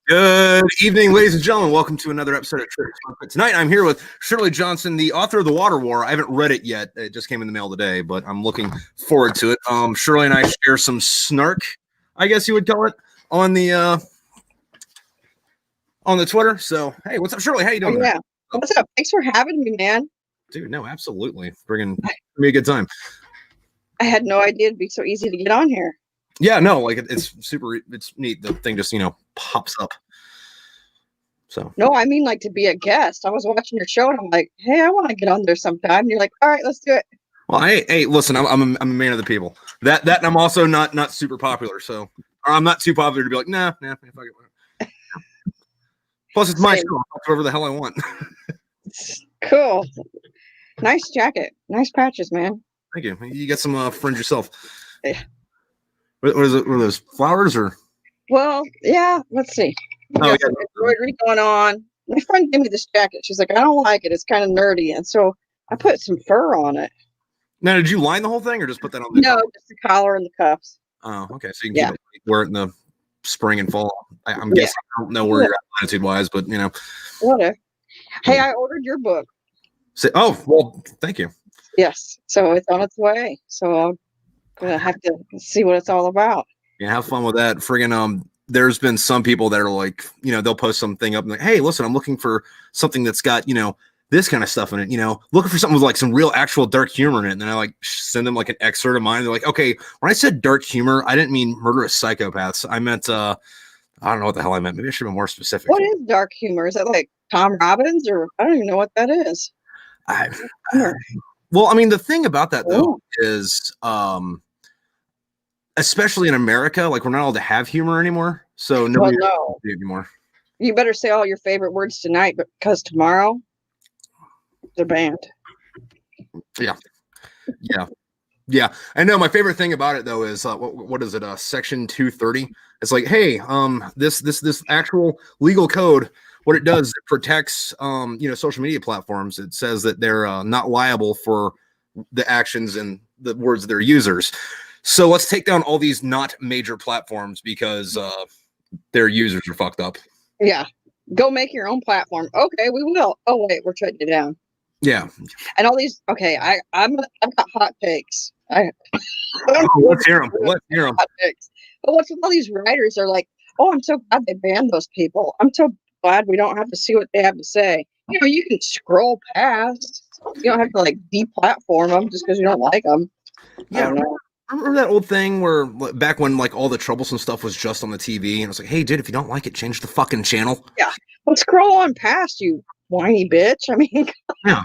Good evening, ladies and gentlemen. Welcome to another episode of Tripp. Tonight, I'm here with Shirley Johnson, the author of The Water War. I haven't read it yet. It just came in the mail today, but I'm looking forward to it. Shirley and I share some snark, I guess you would call it, on the Twitter. So, hey, what's up, Shirley? How you doing? Yeah. What's up? Thanks for having me, man. Dude, no, absolutely. Bringing me a good time. I had no idea it'd be so easy to get on here. Yeah, no, like it's super. It's neat. The thing just pops up. So no, I mean like to be a guest. I was watching your show and I'm like, hey, I want to get on there sometime. And you're like, all right, let's do it. Well, hey, listen, I'm a man of the people. That and I'm also not super popular, so or I'm not too popular to be like, nah, fuck it. Plus, it's my show. I'll talk whatever the hell I want. Cool. Nice jacket. Nice patches, man. Thank you. You got some fringe yourself. Yeah. What is it? Were those flowers or? Well, yeah. Let's see. Got some embroidery going on. My friend gave me this jacket. She's like, I don't like it. It's kind of nerdy, and so I put some fur on it. Now, did you line the whole thing or just put that on? No, just the collar and the cuffs. Oh, okay. So you can wear it in the spring and fall. I'm guessing I don't know where you're at latitude-wise, but Whatever. Hey, I ordered your book. Oh, well, thank you. Yes. So it's on its way. So I'm gonna have to see what it's all about. Yeah, have fun with that. Friggin' there's been some people that are like, they'll post something up and like, hey, listen, I'm looking for something that's got, this kind of stuff in it, looking for something with like some real actual dark humor in it. And then I like send them like an excerpt of mine. They're like, okay, when I said dark humor, I didn't mean murderous psychopaths. I meant, I don't know what the hell I meant. Maybe I should have been more specific. What is dark humor? Is that like Tom Robbins or I don't even know what that is. Well, I mean, the thing about that though is, especially in America, like we're not allowed to have humor anymore. So nobody anymore. You better say all your favorite words tonight, because tomorrow they're banned. Yeah. I know. My favorite thing about it though is what is it? Section 230. It's like, hey, this actual legal code. What it does, it protects social media platforms. It says that they're not liable for the actions and the words of their users. So let's take down all these not major platforms because their users are fucked up. Yeah. Go make your own platform. Okay, we will. Oh, wait, we're shutting it down. Yeah. And all these, okay, I've got hot takes. Let's hear them. Hot takes. But what's with all these writers are like, oh, I'm so glad they banned those people. I'm so glad we don't have to see what they have to say. You can scroll past. You don't have to like deplatform them just because you don't like them. Yeah. Remember that old thing where back when like all the troublesome stuff was just on the TV and it's like, hey, dude, if you don't like it, change the fucking channel. Yeah. Well, scroll on past, you whiny bitch. I mean, yeah.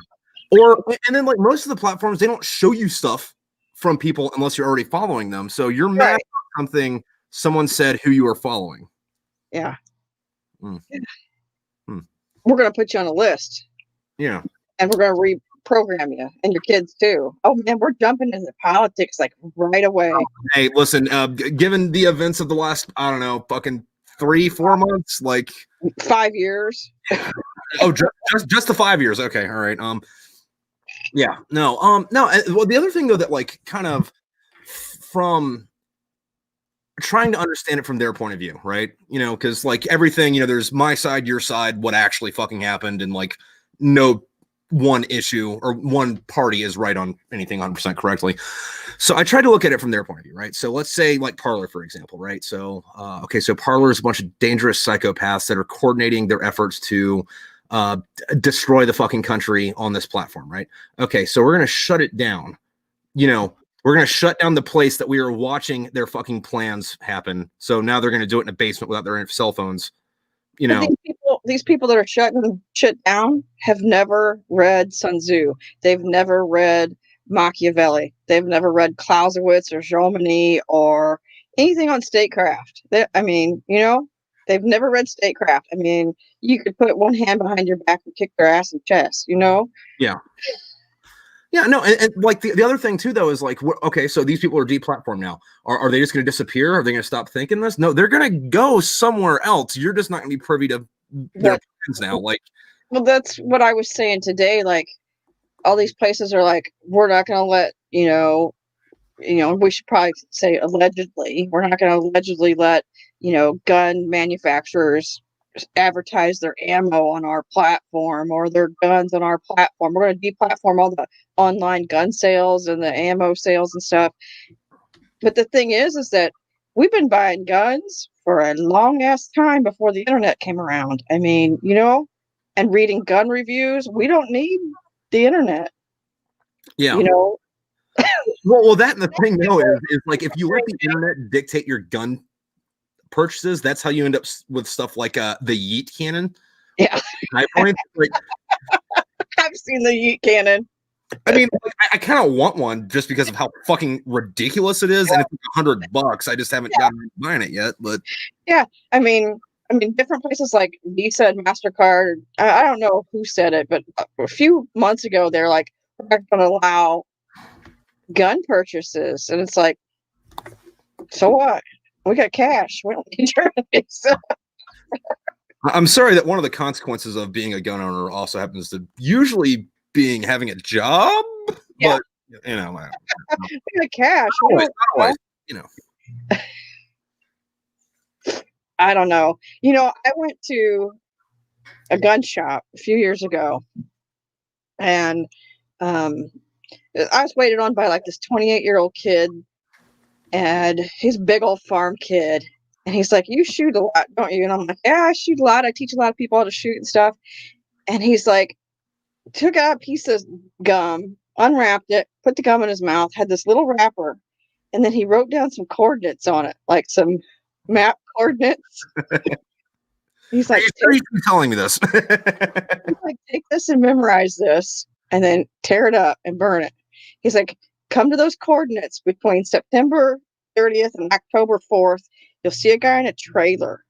And then like most of the platforms, they don't show you stuff from people unless you're already following them. So you're mad at something someone said who you are following. Yeah. We're going to put you on a list. Yeah. And we're going to reprogram you and your kids too. Oh man, we're jumping into politics like right away. Hey, listen, given the events of the last, I don't know, fucking 3-4 months, like 5 years. Oh, just the 5 years. Okay. All right. Yeah, no. Well, the other thing though, that like kind of from trying to understand it from their point of view, right? Because like everything, there's my side, your side, what actually fucking happened, and like no one issue or one party is right on anything 100% correctly. So I tried to look at it from their point of view, right? So let's say like Parler, for example, right? So, so Parler is a bunch of dangerous psychopaths that are coordinating their efforts to destroy the fucking country on this platform, right? Okay, so we're going to shut it down. We're going to shut down the place that we are watching their fucking plans happen. So now they're going to do it in a basement without their cell phones. These people that are shutting shit down have never read Sun Tzu. They've never read Machiavelli. They've never read Clausewitz or Jomini or anything on statecraft. They've never read statecraft. I mean, you could put one hand behind your back and kick their ass in chest, Yeah. Yeah, no, and like the other thing too, though, is like, okay, so these people are deplatformed now. Are they just going to disappear? Are they going to stop thinking this? No, they're going to go somewhere else. You're just not going to be privy to their plans now. Like, well, that's what I was saying today. Like, all these places are like, we're not going to let, we should probably say allegedly, we're not going to allegedly let gun manufacturers advertise their ammo on our platform or their guns on our platform. We're going to deplatform all the online gun sales and the ammo sales and stuff. But the thing is that we've been buying guns for a long ass time before the internet came around. I mean, and reading gun reviews. We don't need the internet. Yeah. Well, that and the thing though is like if you let the internet dictate your gun purchases, that's how you end up with stuff like the Yeet cannon. Yeah, high points. Like, I've seen the Yeet cannon. I mean, like, I kind of want one just because of how fucking ridiculous it is, and it's $100. I just haven't gotten buying it yet. But yeah, I mean, different places like Visa and MasterCard. I don't know who said it, but a few months ago, they're like, we're not going to allow gun purchases, and it's like, so what? We got cash. We don't need your Visa. I'm sorry that one of the consequences of being a gun owner also happens to usually being having a job. Yeah. But we got cash. Not always, I don't know. I went to a gun shop a few years ago, and I was waited on by like this 28-year-old kid, and he's a big old farm kid. And he's like, you shoot a lot, don't you? And I'm like, yeah, I shoot a lot. I teach a lot of people how to shoot and stuff. And he's like, took out a piece of gum, unwrapped it, put the gum in his mouth, had this little wrapper, and then he wrote down some coordinates on it, like some map coordinates. He's like, are you telling me this? He's like, take this and memorize this, and then tear it up and burn it. He's like, come to those coordinates between September 30th and October 4th. You'll see a guy in a trailer.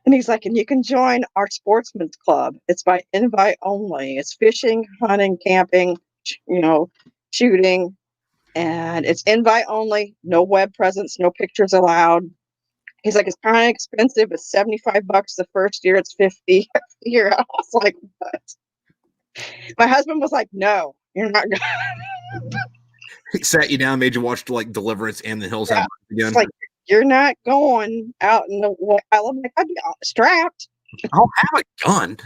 And he's like, and you can join our sportsman's club. It's by invite only. It's fishing, hunting, camping, shooting. And it's invite only. No web presence, no pictures allowed. He's like, it's kind of expensive. It's $75 the first year. It's $50 a year. I was like, what? My husband was like, no, you're not going. He sat you down, made you watch like Deliverance and The Hills Have Eyes again. Like, you're not going out in the wild. I'm like, I'd be strapped. I'll have a gun.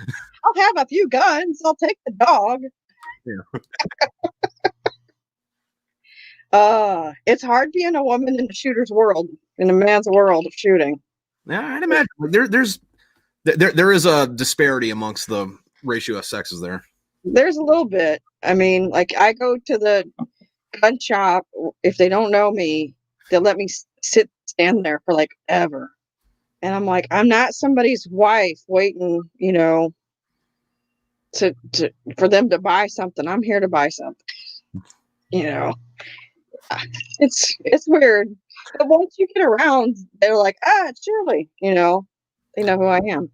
I'll have a few guns. I'll take the dog. Yeah. It's hard being a woman in the shooter's world, in a man's world of shooting. Yeah, I'd imagine there is a disparity amongst the ratio of sexes there. There's a little bit. I mean, like I go to the gun shop. If they don't know me, they'll let me stand there for like ever. And I'm like, I'm not somebody's wife waiting, to for them to buy something. I'm here to buy something. It's weird. But once you get around, they're like, it's Shirley, they know who I am.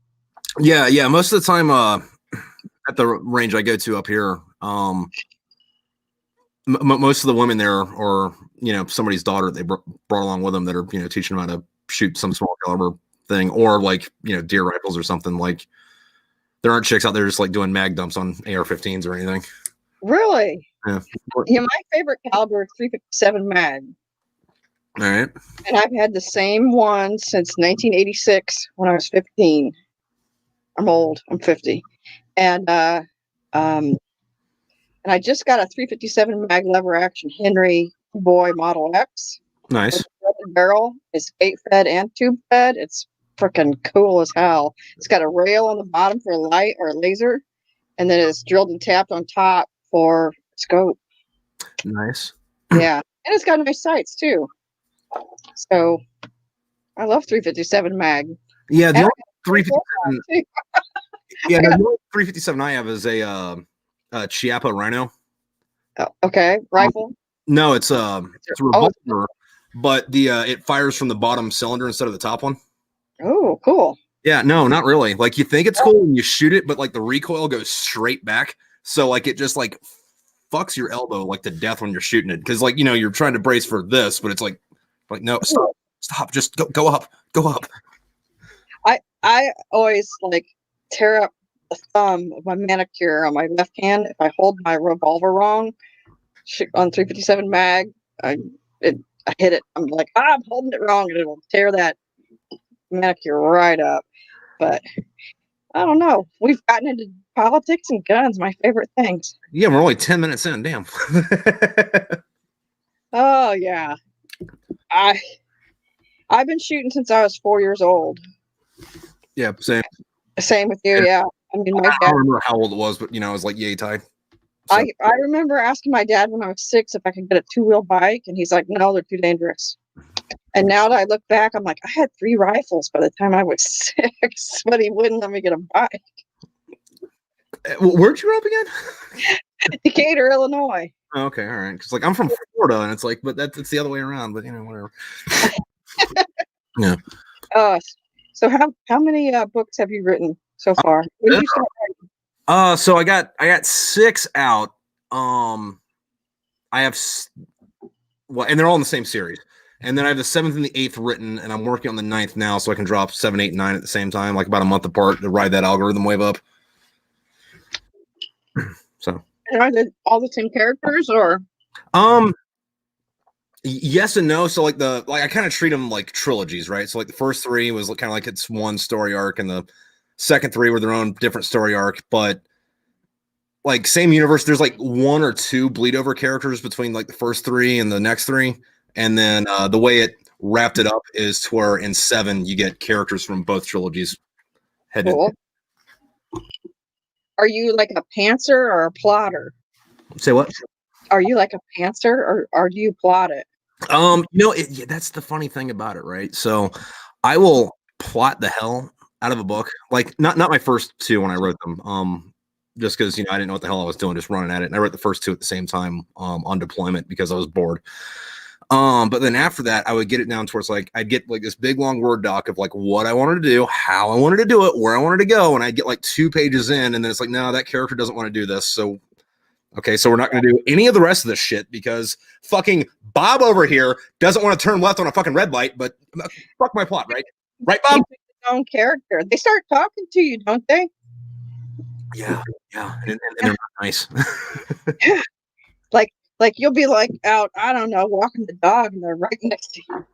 Yeah. Most of the time, at the range I go to up here, most of the women there are, somebody's daughter they brought along with them that are, teaching them how to shoot some small caliber thing or like, deer rifles or something. Like there aren't chicks out there just like doing mag dumps on AR-15s or anything. Really? Yeah. My favorite caliber is 357 mag. All right. And I've had the same one since 1986 when I was 15. I'm old. I'm 50. And I just got a 357 mag lever action Henry Boy Model X. Nice. Barrel is gate fed and tube fed. It's freaking cool as hell. It's got a rail on the bottom for light or laser, and then it's drilled and tapped on top for scope. Nice. Yeah, and it's got nice sights too. So I love 357 mag. Yeah, the only 357. Yeah, the only 357 I have is a Chiappa Rhino. Oh, okay, rifle. No, it's a revolver, but it fires from the bottom cylinder instead of the top one. Oh, cool. Yeah, no, not really. Like you think it's cool when you shoot it, but like the recoil goes straight back, so like it just like fucks your elbow like to death when you're shooting it because like you're trying to brace for this, but it's like no, stop, just go up. I always like tear up the thumb of my manicure on my left hand if I hold my revolver wrong on 357 mag. I I hit it. I'm like, I'm holding it wrong, and it'll tear that manicure right up. But I don't know. We've gotten into politics and guns, my favorite things. Yeah, we're only 10 minutes in. Damn. Oh yeah. I've been shooting since I was 4 years old. Yeah, same. Same with you, yeah. I mean, my I dad. don't remember how old it was, but it was like yay tie. So. I remember asking my dad when I was 6 if I could get a 2-wheel bike, and he's like, "No, they're too dangerous." And now that I look back, I'm like, I had 3 rifles by the time I was 6, but he wouldn't let me get a bike. Where'd you grow up again? Decatur, Illinois. Oh, okay, all right. Because I'm from Florida, and it's like, but it's the other way around. But whatever. Yeah. So how many books have you written so far? When did you start writing? So I got 6 out. I have and they're all in the same series. And then I have the 7th and the 8th written, and I'm working on the 9th now, so I can drop 7, 8, and 9 at the same time, like about a month apart to ride that algorithm wave up. So are they all the same characters, or? Yes and no. So I kind of treat them like trilogies, right? So like the first 3 was kind of like it's one story arc, and the second 3 were their own different story arc, but like same universe. There's like 1 or 2 bleed over characters between like the first 3 and the next 3, and then the way it wrapped it up is to where in 7 you get characters from both trilogies. Cool. Are you like a pantser or a plotter? Say what? Are you like a pantser, or do you plot it? That's the funny thing about it, right? So I will plot the hell out of a book. Like not my first 2 when I wrote them. Just because I didn't know what the hell I was doing, just running at it. And I wrote the first 2 at the same time on deployment because I was bored. But then after that, I would get it down towards like I'd get like this big long Word doc of like what I wanted to do, how I wanted to do it, where I wanted to go, and I'd get like 2 pages in, and then it's like, no, that character doesn't want to do this, so okay, so we're not going to do any of the rest of this shit because fucking Bob over here doesn't want to turn left on a fucking red light, but fuck my plot, right? Right, Bob? Their own character. They start talking to you, don't they? Yeah, and they're not nice. Yeah. Like you'll be like out, I don't know, walking the dog, and they're right next to you,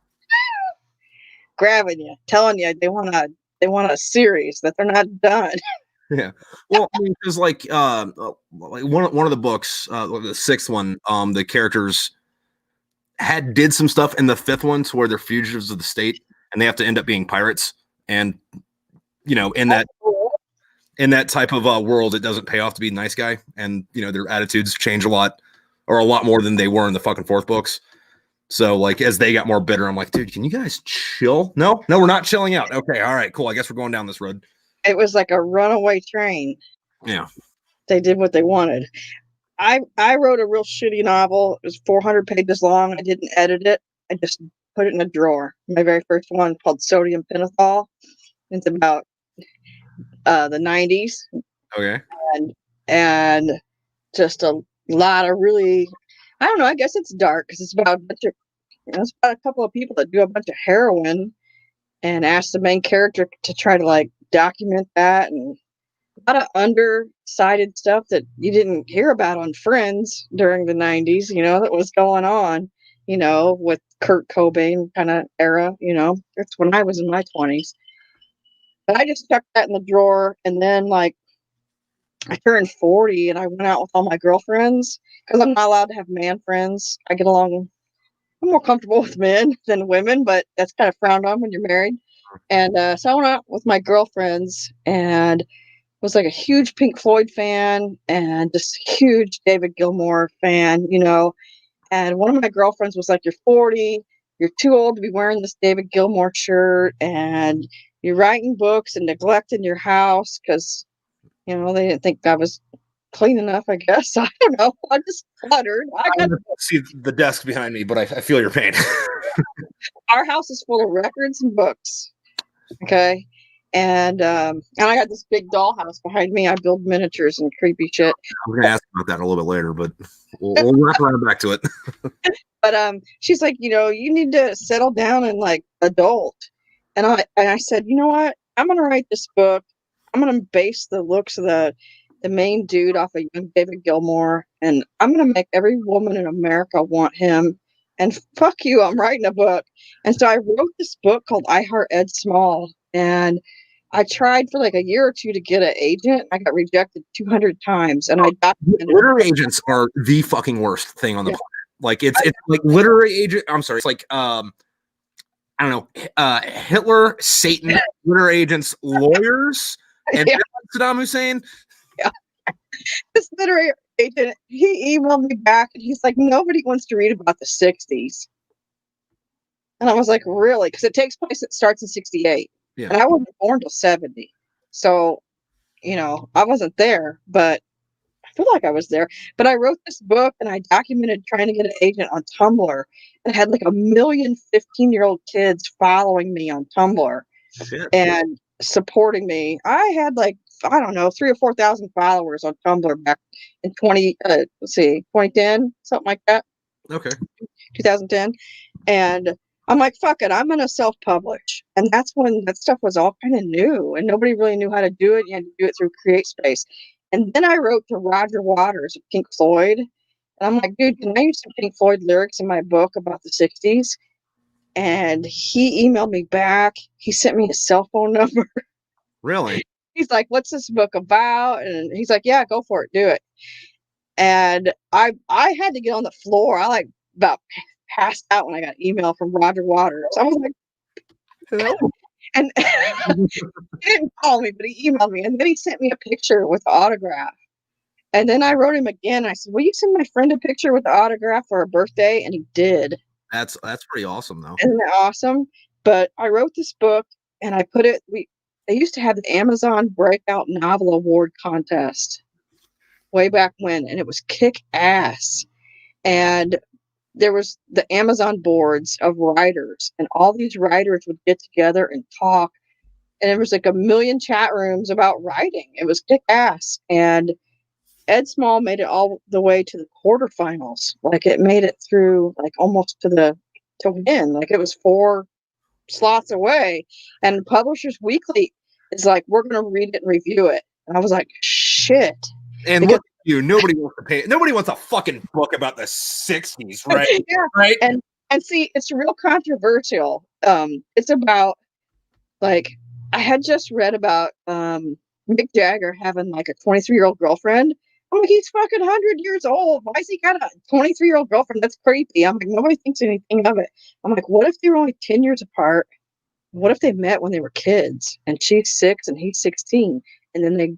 grabbing you, telling you they want a series, that they're not done. Yeah. Well, I mean, because like one of the books, the 6th one, the characters did some stuff in the 5th one to where they're fugitives of the state and they have to end up being pirates. And in that type of world, it doesn't pay off to be a nice guy, and their attitudes change a lot, or a lot more than they were in the fucking 4th books. So like as they got more bitter, I'm like, dude, can you guys chill? No, we're not chilling out. Okay, all right, cool. I guess we're going down this road. It was like a runaway train. Yeah. They did what they wanted. I wrote a real shitty novel. It was 400 pages long. I didn't edit it. I just put it in a drawer. My very first one, called Sodium Pentothal. It's about the 90s. Okay. And just a lot of really, I don't know, I guess it's dark because it's about a couple of people that do a bunch of heroin and ask the main character to try to like document that, and a lot of undersided stuff that you didn't hear about on Friends during the 90s, that was going on, with Kurt Cobain kind of era, it's when I was in my 20s. But I just stuck that in the drawer, and then like I turned 40 and I went out with all my girlfriends because I'm not allowed to have man friends. I'm more comfortable with men than women, but that's kind of frowned on when you're married. And so I went out with my girlfriends and was like a huge Pink Floyd fan and just a huge David Gilmour fan, And one of my girlfriends was like, "You're 40, you're too old to be wearing this David Gilmour shirt, and you're writing books and neglecting your house because, they didn't think I was clean enough, I guess." I don't know. I just cluttered. I got to see the desk behind me, but I feel your pain. Our house is full of records and books. Okay. And I got this big dollhouse behind me. I build miniatures and creepy shit. I'm gonna ask about that a little bit later, but we'll wrap around back to it. But she's like, you need to settle down and like adult. And I said, you know what? I'm gonna write this book. I'm gonna base the looks of the main dude off of young David Gilmour, and I'm gonna make every woman in America want him. and fuck you, I'm writing a book. And so I wrote this book called I Heart Ed Small, and I tried for like a year or two to get an agent. I got rejected 200 times, and I documented. Literary agents are the fucking worst thing on the planet. Like it's like literary agent. I'm sorry, it's like I don't know, Hitler, Satan, literary agents, lawyers, and Saddam Hussein. Yeah. This literary agent, he emailed me back, and he's like, nobody wants to read about the 60s. And I was like, really? Because it starts in 68. Yeah. And I wasn't born till 70. So, I wasn't there, but I feel like I was there. But I wrote this book and I documented trying to get an agent on Tumblr, and had like 1 million 15-year-old kids following me on Tumblr and supporting me. I had like, I don't know, 3,000 or 4,000 followers on Tumblr back in 2010, something like that. Okay. 2010. And I'm like, fuck it, I'm going to self-publish. And that's when that stuff was all kind of new and nobody really knew how to do it. You had to do it through CreateSpace. And then I wrote to Roger Waters of Pink Floyd. And I'm like, dude, can I use some Pink Floyd lyrics in my book about the 60s? And he emailed me back. He sent me his cell phone number. Really? He's like, what's this book about? And he's like, yeah, go for it. Do it. And I had to get on the floor. I like about passed out when I got an email from Roger Waters. I was like, hello. And he didn't call me, but he emailed me. And then he sent me a picture with the autograph. And then I wrote him again. I said, will you send my friend a picture with the autograph for her birthday? And he did. That's pretty awesome, though. Isn't that awesome? But I wrote this book and I put it, they used to have the Amazon Breakout Novel Award contest way back when, and it was kick ass. And there was the Amazon boards of writers, and all these writers would get together and talk. And there was like 1 million chat rooms about writing. It was kick ass. And Ed Small made it all the way to the quarterfinals. Like it made it through like almost to win. Like it was 4 slots away. And Publishers Weekly is like, we're going to read it and review it. And I was like, shit. And because, look at you, nobody wants a fucking book about the 60s, right? Yeah. Right. And see, it's real controversial. It's about like, I had just read about Mick Jagger having like a 23-year-old girlfriend. I'm like, he's fucking 100 years old. Why has he got a 23-year-old girlfriend? That's creepy. I'm like, nobody thinks anything of it. I'm like, what if they were only 10 years apart? What if they met when they were kids and she's 6 and he's 16, and then they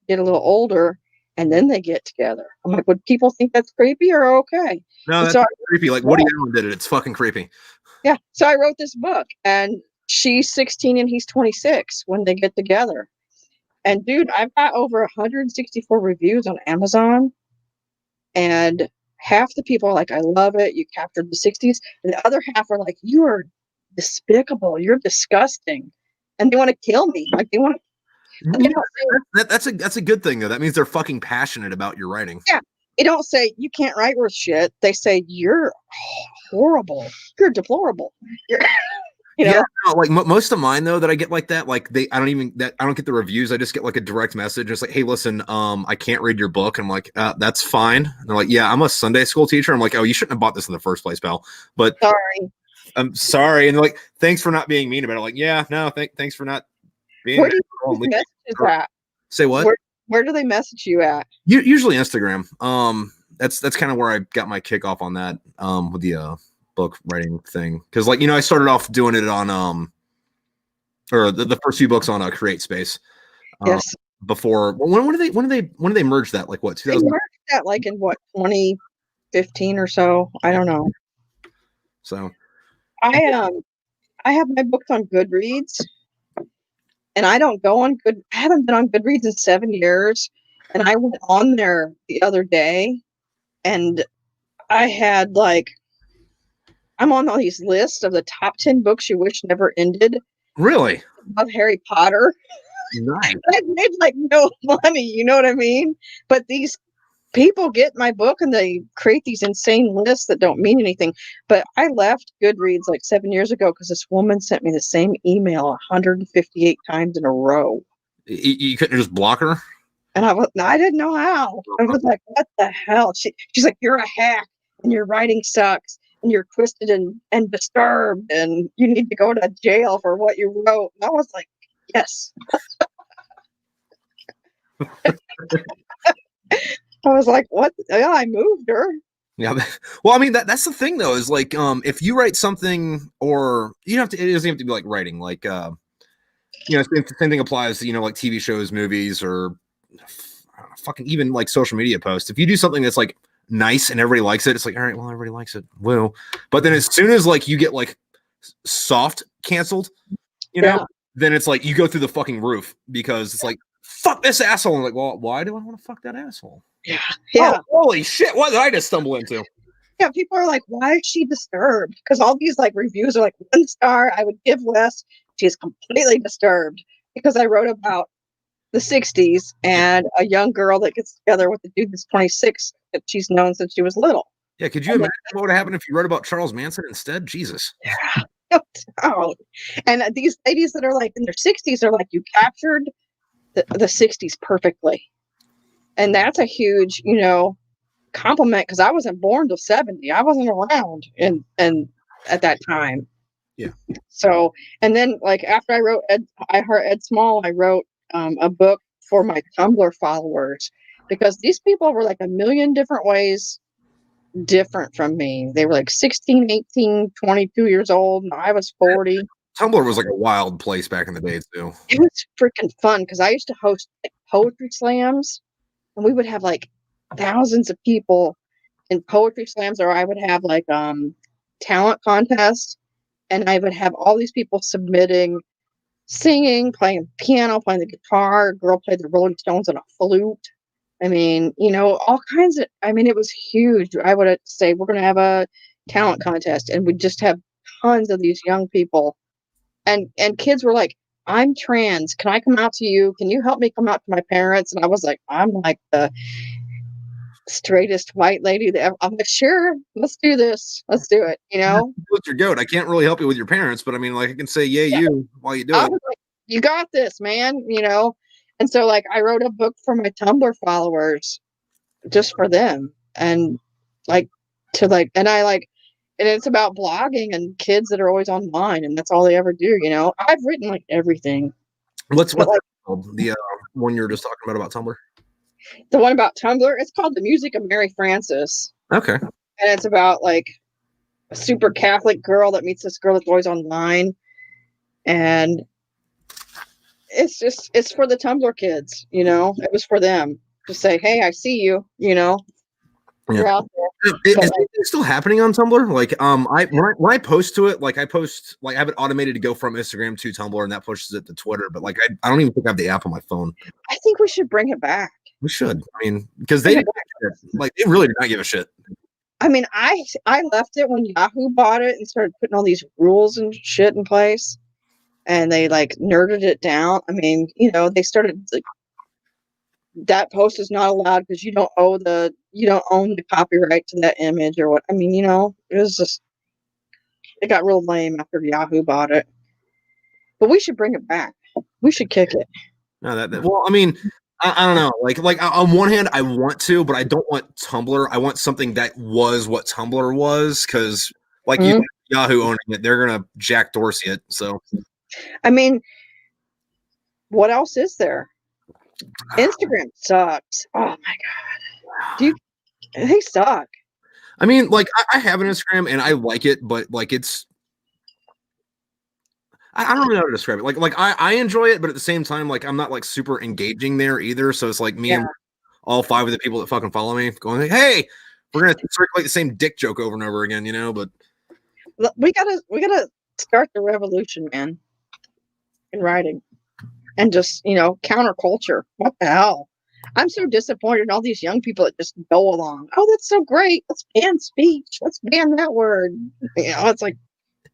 get a little older and then they get together? I'm like, would people think that's creepy or okay? No, that's creepy. Like Woody Allen did it. It's fucking creepy. Yeah. So I wrote this book, and she's 16 and he's 26 when they get together. And dude, I've got over 164 reviews on Amazon, and half the people are like, I love it, you captured the 60s, and the other half are like, you are despicable, you're disgusting, and they want to kill me. Like they want to. That's a good thing though. That means they're fucking passionate about your writing. Yeah. They don't say you can't write worth shit. They say you're horrible, you're deplorable. Yeah, no, like most of mine though that I get like that, like I don't get the reviews. I just get like a direct message. It's like, hey, listen, I can't read your book. And I'm like, that's fine. And they're like, yeah, I'm a Sunday school teacher. I'm like, oh, you shouldn't have bought this in the first place, pal. But sorry. I'm sorry. And they're like, thanks for not being mean about it. Like, yeah, no, thanks for not being. Where do you messages at? Say what? Where do they message you at? Usually Instagram. That's kind of where I got my kickoff on that. With the book writing thing, because like I started off doing it on or the first few books on CreateSpace. Yes. Before when did they merge that? Like what? 2000? They merged that like in what 2015 or so. I don't know. So I have my books on Goodreads, and I don't go on I haven't been on Goodreads in 7 years, and I went on there the other day, and I had like. I'm on all these lists of the top 10 books you wish never ended. Really? Of Harry Potter. Nice. I made like no money, you know what I mean? But these people get my book and they create these insane lists that don't mean anything. But I left Goodreads like 7 years ago because this woman sent me the same email 158 times in a row. You couldn't just block her? And I didn't know how. I was like, what the hell? She's like, you're a hack and your writing sucks. and you're twisted and disturbed and you need to go to jail for what you wrote. And I was like, yes. I was like, what? Yeah, I moved her. Yeah. Well, I mean, that's the thing though, is like, if you write something, or you don't have to, it doesn't have to be like writing, like, same thing applies to, like TV shows, movies, or fucking even like social media posts. If you do something that's like nice and everybody likes it, it's like, all right, well, everybody likes it. Well, but then as soon as like you get like soft canceled, then it's like you go through the fucking roof because it's like, fuck this asshole. And like, well, why do I want to fuck that asshole? Yeah. Yeah. Oh, holy shit. What did I just stumble into? Yeah. People are like, why is she disturbed? Because all these like reviews are like 1 star. I would give less. She's completely disturbed because I wrote about the 60s and a young girl that gets together with a dude that's 26 that she's known since she was little. Yeah. Could you imagine what would happen if you wrote about Charles Manson instead? Jesus. Yeah. Oh. And these ladies that are like in their 60s are like, you captured the 60s perfectly. And that's a huge, compliment because I wasn't born till 70. I wasn't around and at that time. Yeah. So, and then like after I heard Ed Small, I wrote a book for my Tumblr followers because these people were like a million different ways different from me. They were like 16, 18, 22 years old, and I was 40. Tumblr was like a wild place back in the day too. It was freaking fun because I used to host like, poetry slams, and we would have like thousands of people in poetry slams, or I would have like talent contests, and I would have all these people submitting, singing, playing piano, playing the guitar. A girl played the Rolling Stones on a flute. I mean, all kinds of. I mean, it was huge. I would say we're going to have a talent contest, and we'd just have tons of these young people, and kids were like, I'm trans. Can I come out to you? Can you help me come out to my parents? And I was like, I'm like the straightest white lady that ever. I'm like, sure, let's do this. Let's do it. With your goat, I can't really help you with your parents, but I mean, like, I can say, you while you do it. Was like, you got this, man. And so like I wrote a book for my Tumblr followers, just for them, and like to like, and I like. And it's about blogging and kids that are always online, and that's all they ever do. I've written like everything. What's like, the one you were just talking about Tumblr? The one about Tumblr, it's called The Music of Mary Frances. Okay. And it's about like a super Catholic girl that meets this girl that's always online, and it's for the Tumblr kids. It was for them to say, hey, I see you. You're out there. Is it still happening on Tumblr? Like, when I post to it, like I have it automated to go from Instagram to Tumblr, and that pushes it to Twitter. But like, I don't even think I have the app on my phone. I think we should bring it back. We should. I mean, because they really did not give a shit. I mean, I left it when Yahoo bought it and started putting all these rules and shit in place, and they like nerded it down. I mean, they started like, that post is not allowed because you don't own the copyright to that image or what. I mean, it was just, it got real lame after Yahoo bought it. But we should bring it back. We should kick it. No, well, I mean, I don't know. Like on one hand, I want to, but I don't want Tumblr. I want something that was what Tumblr was, because like Yahoo owning it, they're gonna Jack Dorsey it. So, I mean, what else is there? Instagram sucks. Oh my god, they suck. I mean, like I have an Instagram and I like it, but like it's, I don't know how to describe it. Like I enjoy it, but at the same time, like I'm not like super engaging there either. So it's like me and all 5 of the people that fucking follow me going, like, hey, we're gonna circulate the same dick joke over and over again, But we gotta start the revolution, man, in writing. And just, counterculture. What the hell? I'm so disappointed in all these young people that just go along. Oh, that's so great. Let's ban speech. Let's ban that word. It's like,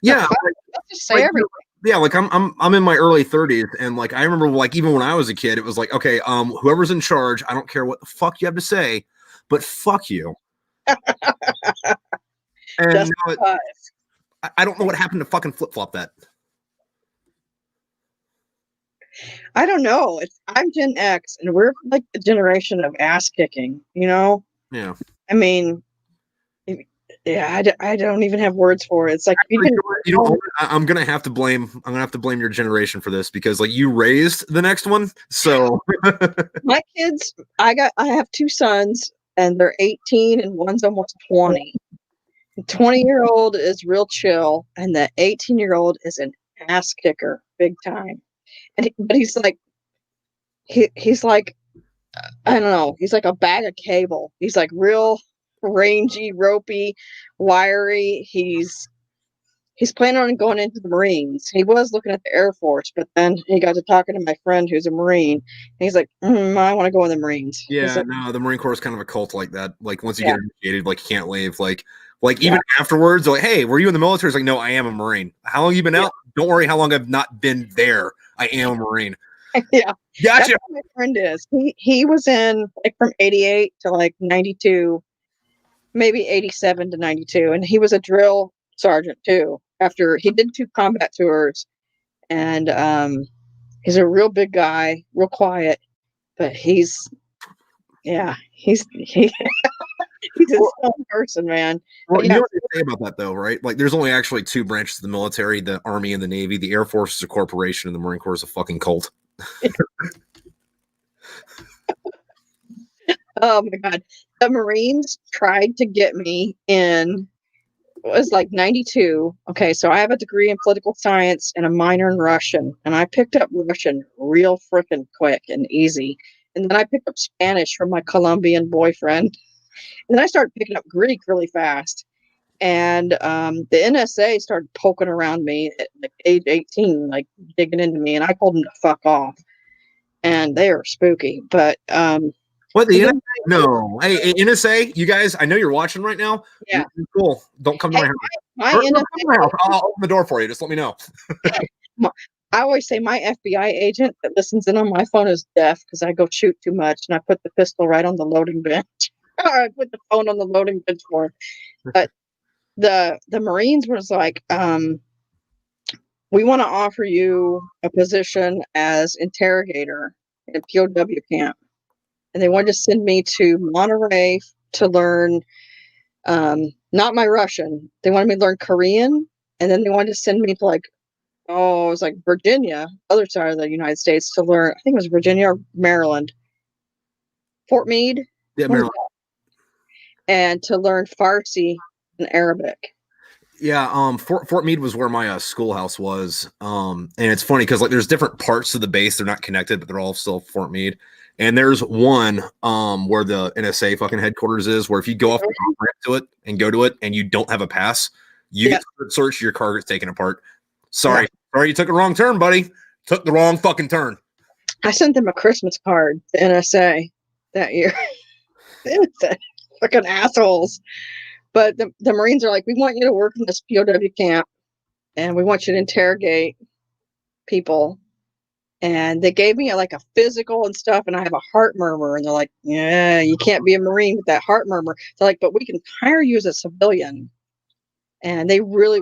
yeah, let's just say everything. Yeah, like I'm in my early 30s, and like I remember, like even when I was a kid, it was like, okay, whoever's in charge, I don't care what the fuck you have to say, but fuck you. And I don't know what happened to fucking flip flop that. I don't know. I'm Gen X, and we're like the generation of ass kicking. Yeah. I mean, I don't even have words for it. It's like you didn't. I'm gonna have to blame your generation for this because like you raised the next one. So My kids, I have two sons and they're 18 and one's almost 20. The 20-year-old is real chill and the 18-year-old is an ass kicker big time. But he's like he's like I don't know, he's like a bag of cable. He's like real rangy, ropey, wiry. He's planning on going into the Marines. He was looking at the Air Force, but then he got to talking to my friend who's a Marine. And he's like, I want to go in the Marines. yeah, Like, no, the Marine Corps is kind of a cult like that. Like once you yeah, get initiated, like you can't leave. Like even afterwards, like, hey, were you in the military? It's like, no, I am a Marine. How long you been out? Don't worry how long I've not been there. I am a Marine. Yeah. Gotcha. That's what my friend is. He was in like from 88 to like 92, maybe 87 to 92. And he was a drill sergeant too. After he did 2 combat tours. And he's a real big guy, real quiet, but he's he's a strong person, man. Well, But you yeah, know what they say about that, though, right? Like, there's only actually 2 branches of the military: the Army and the Navy. The Air Force is a corporation, and the Marine Corps is a fucking cult. oh my God. The Marines tried to get me in, it was like 92. Okay, so I have a degree in political science and a minor in Russian, and I picked up Russian real freaking quick and easy. And then I picked up Spanish from my Colombian boyfriend. And then I started picking up Greek really fast. And the NSA started poking around me at like age 18, like digging into me, and I told them to fuck off. And they are spooky. But What, the NSA? No. Hey, NSA, you guys, I know you're watching right now. yeah, You're cool. Don't come to hey, my house. my Come to NSA, my house. I'll open the door for you. Just let me know. I always say my FBI agent that listens in on my phone is deaf because I go shoot too much, and I put the pistol right on the loading bench. Or I put the phone on the loading bench for him. But the Marines was like, we want to offer you a position as interrogator in a POW camp. And they wanted to send me to Monterey to learn, not my Russian. They wanted me to learn Korean. And then they wanted to send me to like, it was like Virginia, other side of the United States to learn, I think it was Virginia or Maryland, Fort Meade. Yeah, Maryland. And to learn Farsi and Arabic. Yeah, Fort Meade was where my schoolhouse was. And it's funny because like there's different parts of the base. They're not connected, but they're all still Fort Meade. And there's one where the NSA fucking headquarters is, where if you go off the ramp to it and go to it and you don't have a pass, you get searched, your car gets taken apart. Sorry, you took a wrong turn, buddy. Took the wrong fucking turn. I sent them a Christmas card to NSA that year. NSA, fucking assholes. But the Marines are like, we want you to work in this POW camp, and we want you to interrogate people. And they gave me like a physical and stuff, and I have a heart murmur. And they're like, yeah, you can't be a Marine with that heart murmur. They're like, but we can hire you as a civilian. And they really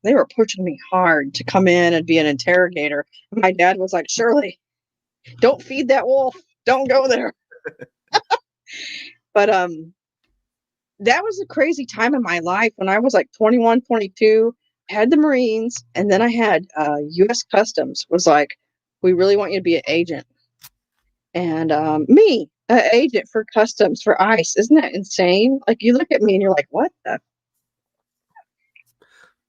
they were pushing me hard to come in and be an interrogator. And my dad was like, Shirley, don't feed that wolf. Don't go there. But that was a crazy time in my life when I was like 21, 22, had the Marines, and then I had U.S. Customs was like, we really want you to be an agent. And me, an agent for Customs for ICE. Isn't that insane? Like, you look at me and you're like, what the?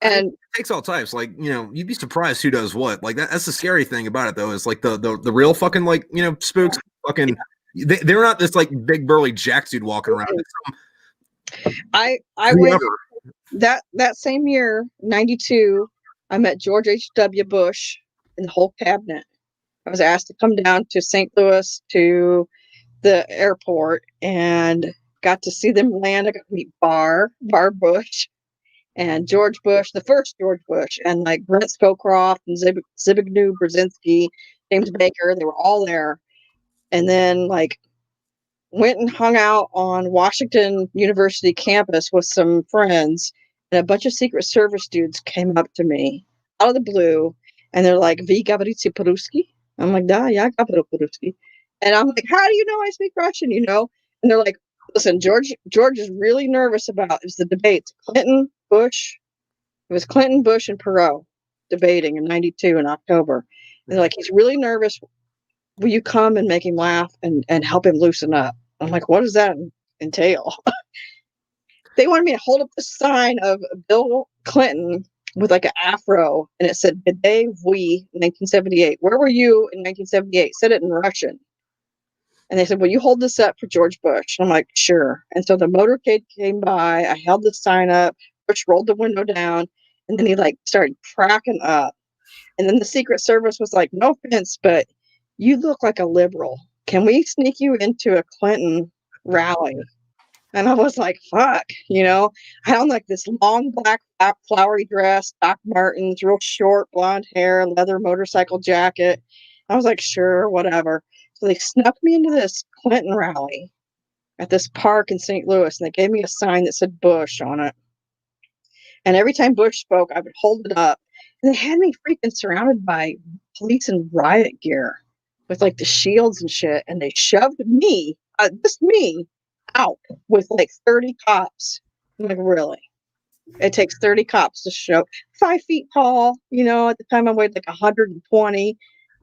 And it takes all types. Like, you know, you'd be surprised who does what. Like that's the scary thing about it, though, is like the real fucking like, you know, spooks fucking they're not this like big burly jack dude walking around. I went that same year, 92, I met George H.W. Bush and the whole cabinet. I was asked to come down to St. Louis to the airport and got to see them land. I got to meet Barr Bush and George Bush, the first George Bush, and like Brent Scowcroft and Zbigniew Brzezinski, James Baker. They were all there. And then like went and hung out on Washington University campus with some friends, and a bunch of Secret Service dudes came up to me out of the blue, and they're like, "Vy говорите по-русски?" I'm like, "Да, я говорю по-русски." And I'm like, "How do you know I speak Russian?" You know? And they're like, Listen, George is really nervous about it was the debates. Clinton, Bush. It was Clinton, Bush, and Perot debating in '92 in October. And they're like, he's really nervous. Will you come and make him laugh and help him loosen up? I'm like, what does that entail? They wanted me to hold up the sign of Bill Clinton with like an afro, and it said "Bidet oui" 1978. Where were you in 1978? Said it in Russian. And they said, "Will you hold this up for George Bush?" And I'm like, "Sure." And so the motorcade came by. I held the sign up. Bush rolled the window down, and then he like started cracking up. And then the Secret Service was like, "No offense, but you look like a liberal. Can we sneak you into a Clinton rally?" And I was like, fuck, I had on like this long black flowery dress, Doc Martens, real short blonde hair, leather motorcycle jacket. I was like, sure, whatever. So they snuck me into this Clinton rally at this park in St. Louis, and they gave me a sign that said Bush on it. And every time Bush spoke, I would hold it up. And they had me freaking surrounded by police in riot gear with like the shields and shit. And they shoved me, just me, out with like 30 cops. I'm like, really? It takes 30 cops to show 5 feet tall. At the time I weighed like 120.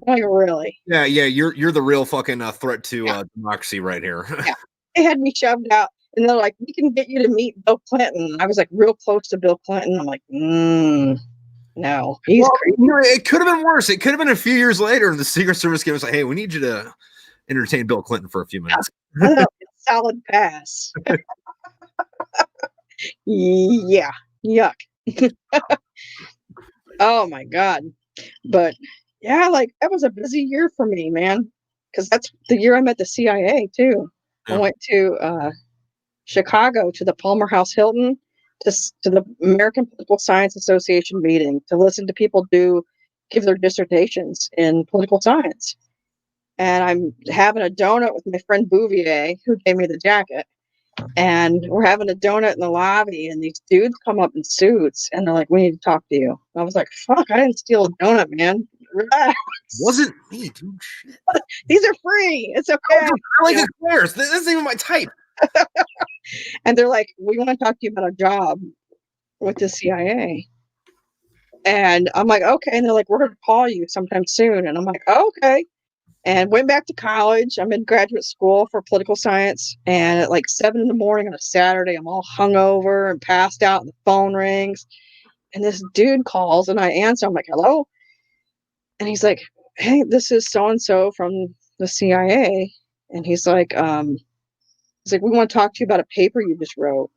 I'm like, really? Yeah, you're the real fucking threat to democracy right here. Yeah. They had me shoved out. And they're like, we can get you to meet Bill Clinton. I was like real close to Bill Clinton. I'm like, no, he's crazy. It could have been worse. It could have been a few years later, and the Secret Service gave us like, hey, we need you to entertain Bill Clinton for a few minutes. Solid pass. Yeah, yuck. Oh my God. But yeah, like that was a busy year for me, man. Because that's the year I met the CIA too. Yeah. I went to Chicago to the Palmer House Hilton to the American Political Science Association meeting to listen to people give their dissertations in political science. And I'm having a donut with my friend Bouvier, who gave me the jacket. And we're having a donut in the lobby, and these dudes come up in suits, and they're like, "We need to talk to you." And I was like, "Fuck, I didn't steal a donut, man. Relax." Wasn't me, dude. Shit. These are free. It's okay. I like eclairs. This isn't even my type. And they're like, "We want to talk to you about a job with the CIA." And I'm like, "Okay." And they're like, "We're going to call you sometime soon." And I'm like, "Okay." And went back to college. I'm in graduate school for political science. And at like 7 a.m. on a Saturday, I'm all hungover and passed out, and the phone rings. And this dude calls, and I answer. I'm like, "Hello?" And he's like, "Hey, this is so-and-so from the CIA." And he's like, "We want to talk to you about a paper you just wrote."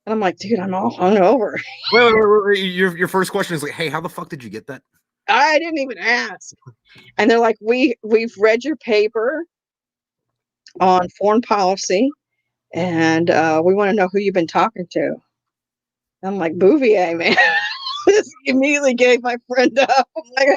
And I'm like, "Dude, I'm all hungover." Wait. Your first question is like, hey, how the fuck did you get that? I didn't even ask. And they're like, we've read your paper on foreign policy, and we want to know who you've been talking to. And I'm like, Bouvier, man. This immediately gave my friend up. I'm like,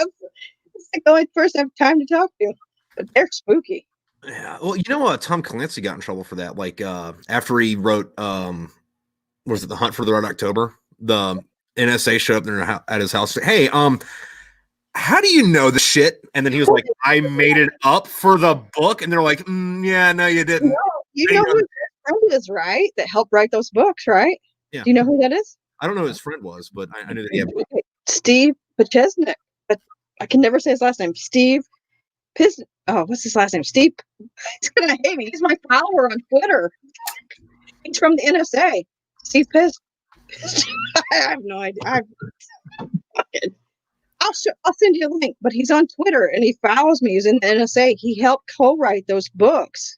it's like the only person I have time to talk to. But they're spooky. Yeah. Well, Tom Clancy got in trouble for that. Like after he wrote was it The Hunt for the Red October? The NSA showed up there at his house. Hey, how do you know the shit? And then he was like, I made it up for the book. And they're like, yeah, no, you didn't. You know who his friend is, right? That helped write those books, right? Yeah. Do you know who that is? I don't know who his friend was, but I knew that he had. Steve Pachesnik. But I can never say his last name. Steve what's his last name? Steve. He's going to hate me. He's my follower on Twitter. He's from the NSA. Steve Piss. I have no idea. I'll send you a link, but he's on Twitter and he follows me. He's in the NSA. He helped co-write those books.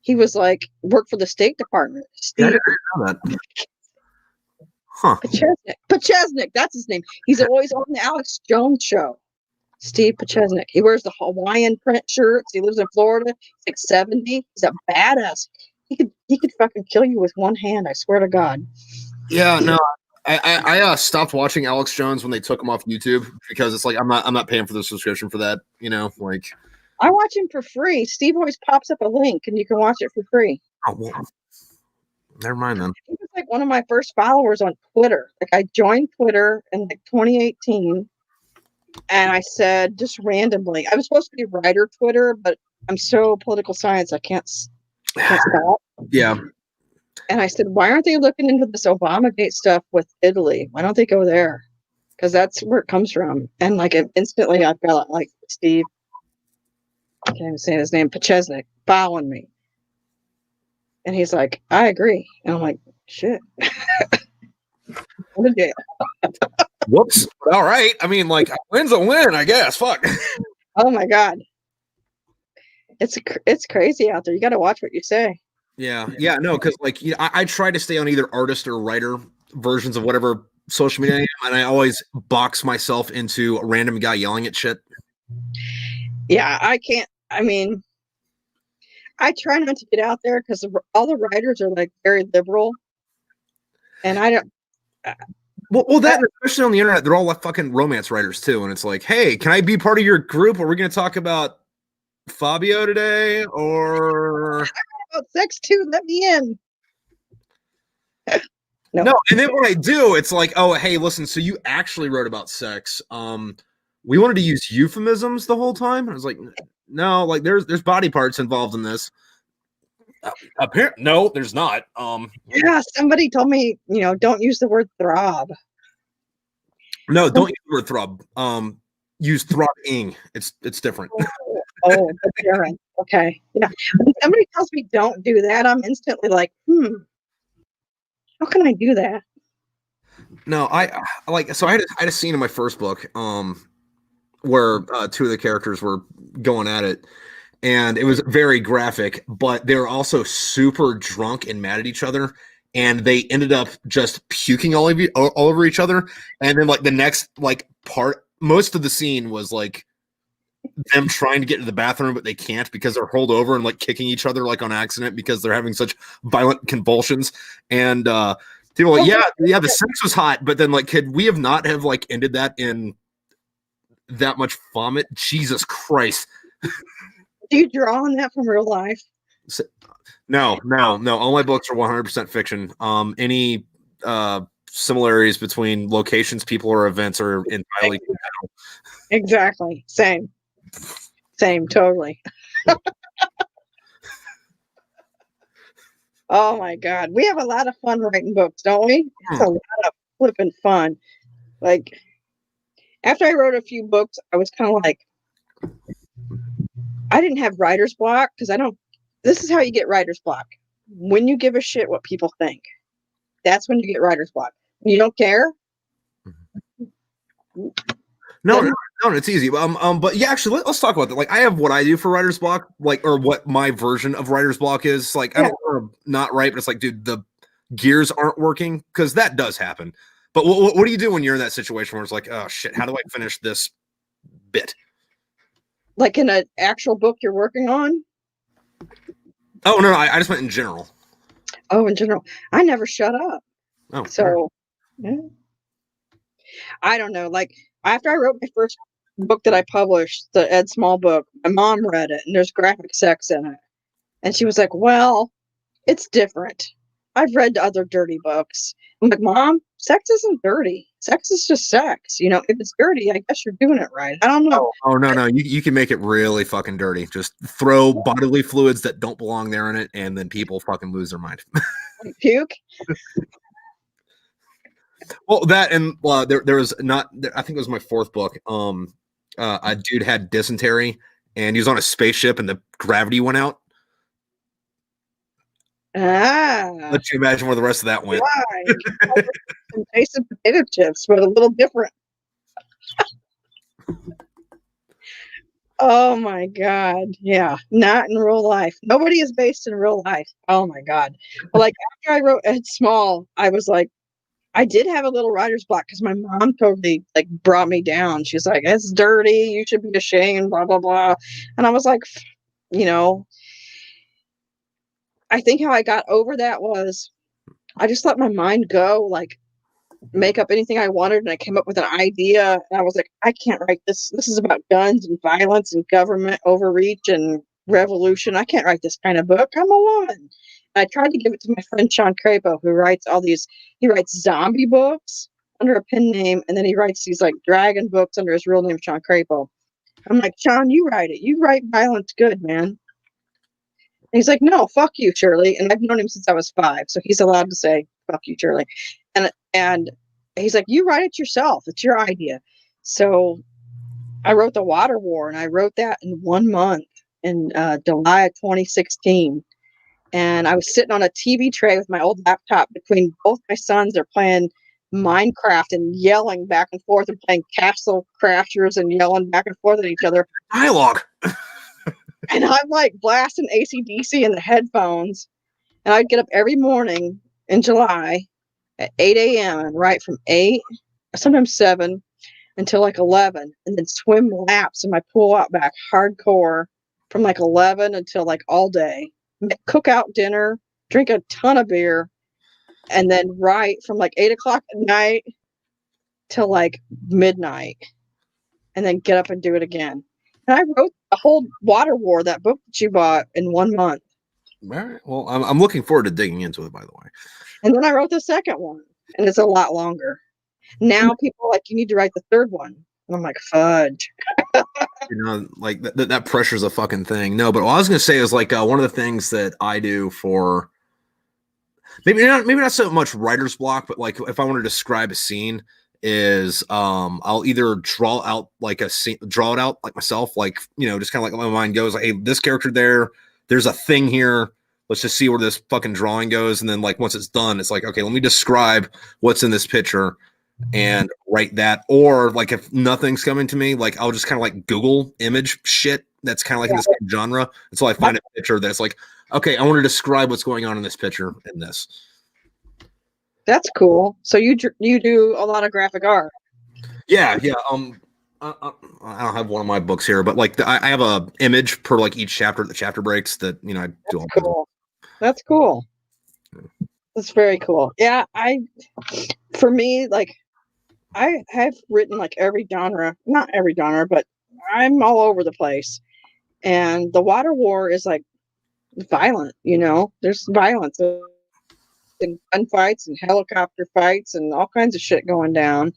He was like, worked for the State Department. Steve. I didn't know that. Huh. Pachesnik, that's his name. He's always on the Alex Jones show. Steve Pachesnik. He wears the Hawaiian print shirts. He lives in Florida. He's like 70. He's a badass. He could fucking kill you with one hand. I swear to God. Yeah, no. I stopped watching Alex Jones when they took him off YouTube because it's like I'm not paying for the subscription for that. Like I watch him for free. Steve always pops up a link and you can watch it for free. Oh, well, never mind then. He was like one of my first followers on Twitter. Like I joined Twitter in like 2018, and I said just randomly, I was supposed to be writer Twitter, but I'm so political science I can't stop. Yeah. And I said, why aren't they looking into this Obamagate stuff with Italy? Why don't they go there? Because that's where it comes from. And like instantly I felt like Steve, I can't even say his name, Pachesnik, following me. And he's like, I agree. And I'm like, shit. What a jail. Whoops. All right. I mean, like, a win's a win, I guess. Fuck. Oh my God. It's crazy out there. You got to watch what you say. Yeah. Yeah. No, because like, you know, I try to stay on either artist or writer versions of whatever social media I am, and I always box myself into a random guy yelling at shit. Yeah, I can't. I mean, I try not to get out there because all the writers are like very liberal, and I don't. Well, that especially on the internet, they're all like fucking romance writers too, and it's like, hey, can I be part of your group? Are we going to talk about Fabio today, or About sex too? Let me in. no? And then when I do, it's like, oh, hey, listen, so you actually wrote about sex. We wanted to use euphemisms the whole time. I was like, no, like there's body parts involved in this. Apparently, no, there's not. Yeah, somebody told me, don't use the word throb. No, don't use the word throb. Use throbbing. It's different. Oh, different. Okay. Yeah. When somebody tells me don't do that, I'm instantly like, how can I do that? No, I like, so I had a scene in my first book, where two of the characters were going at it, and it was very graphic, but they were also super drunk and mad at each other, and they ended up just puking all over each other. And then like the next like part, most of the scene was like them trying to get to the bathroom, but they can't because they're rolled over and like kicking each other like on accident because they're having such violent convulsions. And people were like, yeah, the sex was hot, but then like, could we have not have like ended that in that much vomit? Jesus Christ. Do you draw on that from real life? No. All my books are 100% fiction. Any similarities between locations, people, or events are entirely Exactly. Same, totally. Oh my God. We have a lot of fun writing books, don't we? It's a lot of flipping fun. Like, after I wrote a few books, I was kind of like, I didn't have writer's block because this is how you get writer's block. When you give a shit what people think, that's when you get writer's block. When you don't care. No, it's easy. But yeah, actually, let's talk about that. Like, I have what I do for writer's block, like, or what my version of writer's block is. Like, I don't want to not write, but it's like, dude, the gears aren't working, because that does happen. But what do you do when you're in that situation where it's like, oh shit, how do I finish this bit? Like in an actual book you're working on? Oh no, I just went in general. Oh, in general, I never shut up. Oh, so yeah. I don't know. Like, after I wrote my first book that I published, the Ed Small book, my mom read it, and there's graphic sex in it, and she was like, "Well, it's different. I've read other dirty books." I'm like, "Mom, sex isn't dirty. Sex is just sex. If it's dirty, I guess you're doing it right. I don't know." Oh no, you can make it really fucking dirty. Just throw bodily fluids that don't belong there in it, and then people fucking lose their mind. Like puke. Well, that, and there was not. I think it was my fourth book. A dude had dysentery, and he was on a spaceship, and the gravity went out. Let you imagine where the rest of that went. Why? Some tasted potato chips, but a little different. Oh my God. Yeah. Not in real life. Nobody is based in real life. Oh my God. But like, after I wrote Ed Small, I was like, I did have a little writer's block because my mom totally like brought me down. She's like, "It's dirty. You should be ashamed, blah, blah, blah." And I was like, I think how I got over that was I just let my mind go, like, make up anything I wanted, and I came up with an idea, and I was like, I can't write this. This is about guns and violence and government overreach and revolution. I can't write this kind of book. I'm a woman. And I tried to give it to my friend Sean Crapo, who writes he writes zombie books under a pen name, and then he writes these like dragon books under his real name, Sean Crapo. I'm like, "Sean, you write it. You write violence good, man." He's like, no, fuck you, Shirley. And I've known him since I was 5, so he's allowed to say, fuck you, Shirley. And he's like, you write it yourself. It's your idea. So I wrote The Water War, and I wrote that in 1 month in July of 2016. And I was sitting on a TV tray with my old laptop between both my sons. They're playing Minecraft and yelling back and forth and playing Castle Crashers and yelling back and forth at each other. Dialogue. And I'm like blasting AC/DC in the headphones. And I'd get up every morning in July at 8 a.m. and write from 8, sometimes 7, until like 11, and then swim laps in my pool out back hardcore from like 11 until like all day. Cook out dinner, drink a ton of beer, and then write from like 8 o'clock at night till like midnight, and then get up and do it again. And I wrote the whole Water War, that book that you bought, in 1 month. All right. Well, I'm looking forward to digging into it, by the way. And then I wrote the second one, and it's a lot longer. Now people are like, you need to write the third one. And I'm like, fudge. Like that pressure's a fucking thing. No, but what I was gonna say is like one of the things that I do for maybe not so much writer's block, but like if I want to describe a scene is I'll either draw out like a scene, draw it out like myself, like just kind of like my mind goes like, hey, this character there's a thing here. Let's just see where this fucking drawing goes, and then like once it's done, it's like, okay, let me describe what's in this picture and write that. Or like if nothing's coming to me, like I'll just kind of like Google image shit that's kind of like in the same genre until I find a picture that's like, okay, I want to describe what's going on in this picture in this. That's cool. So you do a lot of graphic art. Yeah. I don't have one of my books here, but like I have a image per like each chapter, the chapter breaks that I do. Cool. That's cool. That's very cool. Yeah, for me, like I have written like every genre, not every genre, but I'm all over the place. And the Water War is like violent, there's violence and gunfights and helicopter fights and all kinds of shit going down.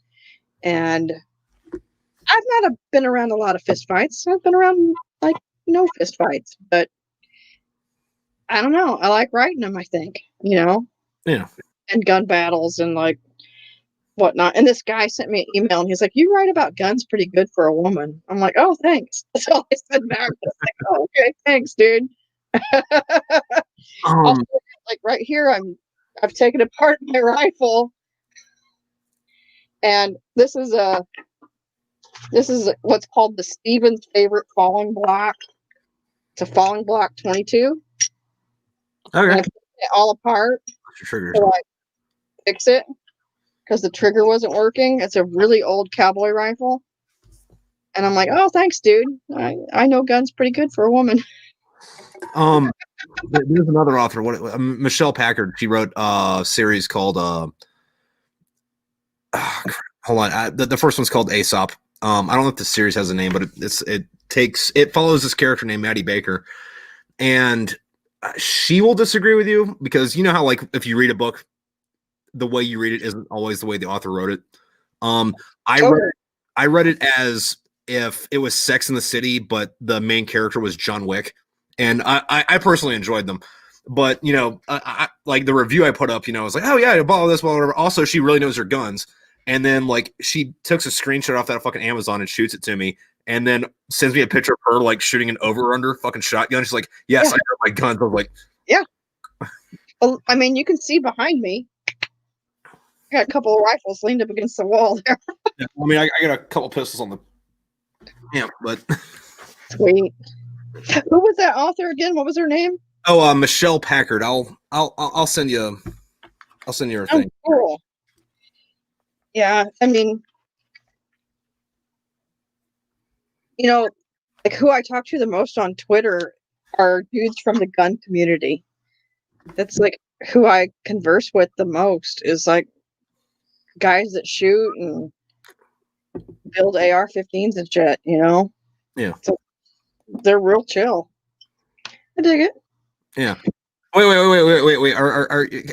And I've not been around a lot of fist fights. I've been around like no fist fights, but I don't know. I like writing them, I think, Yeah. And gun battles and like whatnot. And this guy sent me an email and he's like, you write about guns pretty good for a woman. I'm like, oh, thanks. That's all I said back. I was like, oh, okay, thanks, dude. Also, like right here, I've taken apart my rifle, and this is what's called the Stevens favorite falling block. It's a falling block 22. Okay. I put it all apart to like fix it because the trigger wasn't working. It's a really old cowboy rifle, and I'm like, oh, thanks, dude. I know guns pretty good for a woman. There's another author, Michelle Packard. She wrote a series called hold on, the first one's called Aesop. I don't know if the series has a name, but it follows this character named Maddie Baker, and she will disagree with you because you know how like if you read a book, the way you read it isn't always the way the author wrote it. I read it as if it was Sex in the City, but the main character was John Wick. And I personally enjoyed them, but I like the review I put up. I was like, oh yeah, blah this, blah whatever. Also, she really knows her guns, and then like she took a screenshot off that fucking Amazon and shoots it to me, and then sends me a picture of her like shooting an over/under fucking shotgun. She's like, yes, I know my guns. I was like, yeah. Well, I mean, you can see behind me. I got a couple of rifles leaned up against the wall there. Yeah, I mean, I got a couple pistols on the. Yeah, but sweet. Who was that author again? What was her name? Oh, Michelle Packard. I'll send you. I'll send you her thing. Cool. Yeah, I mean, like who I talk to the most on Twitter are dudes from the gun community. That's like who I converse with the most is like guys that shoot and build AR-15s and shit. Yeah. So they're real chill. I dig it. Yeah. Wait.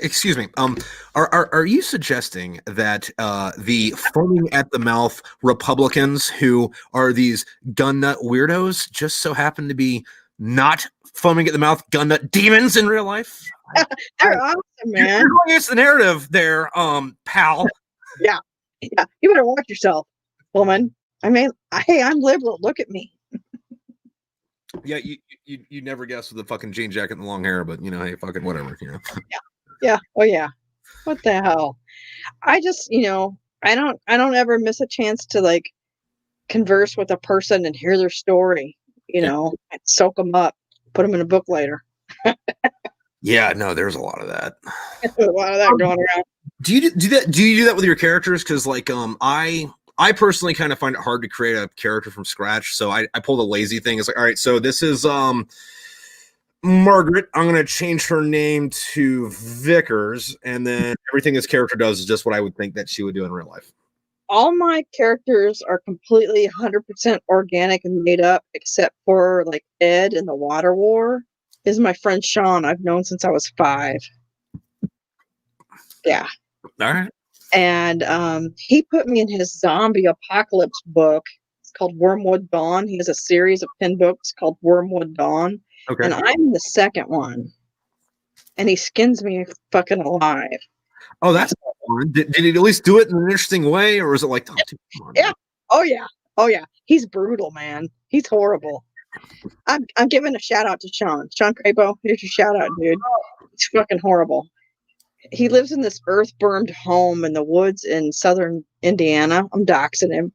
Excuse me. Are you suggesting that the foaming at the mouth Republicans who are these gun nut weirdos just so happen to be not foaming at the mouth gun nut demons in real life. They're awesome, man. You're going against the narrative there, pal. Yeah. You better watch yourself, woman. I mean, hey, I'm liberal. Look at me. Yeah, you never guess with the fucking jean jacket and the long hair, but hey, fucking whatever, Yeah. Oh yeah. What the hell? I just, I don't ever miss a chance to like converse with a person and hear their story, and soak them up, put them in a book later. Yeah, no, there's a lot of that. A lot of that going around. Do you do that? Do you do that with your characters? Because I personally kind of find it hard to create a character from scratch. So I pull the lazy thing. It's like, all right, so this is Margaret. I'm gonna change her name to Vickers, and then everything this character does is just what I would think that she would do in real life. All my characters are completely 100% organic and made up, except for like Ed in the Water War is my friend Sean. I've known since I was 5. Yeah. All right. And he put me in his zombie apocalypse book. It's called Wormwood Dawn. He has a series of 10 books called Wormwood Dawn. Okay. And I'm in the second one. And he skins me fucking alive. Oh, that's fun. Did he at least do it in an interesting way, or was it like, oh, yeah. Oh yeah. Oh yeah. He's brutal, man. He's horrible. I'm giving a shout out to Sean. Sean Crapo, here's your shout out, dude. It's fucking horrible. He lives in this earth-burned home in the woods in southern Indiana. I'm doxing him.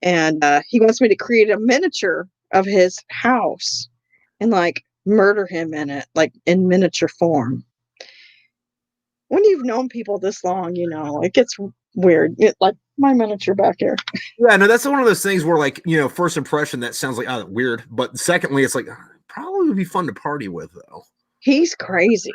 And he wants me to create a miniature of his house and like murder him in it, like in miniature form. When you've known people this long, it gets weird. Like my miniature back here. Yeah, no, that's one of those things where, like, first impression, that sounds like weird. But secondly, it's like, probably would be fun to party with, though. He's crazy.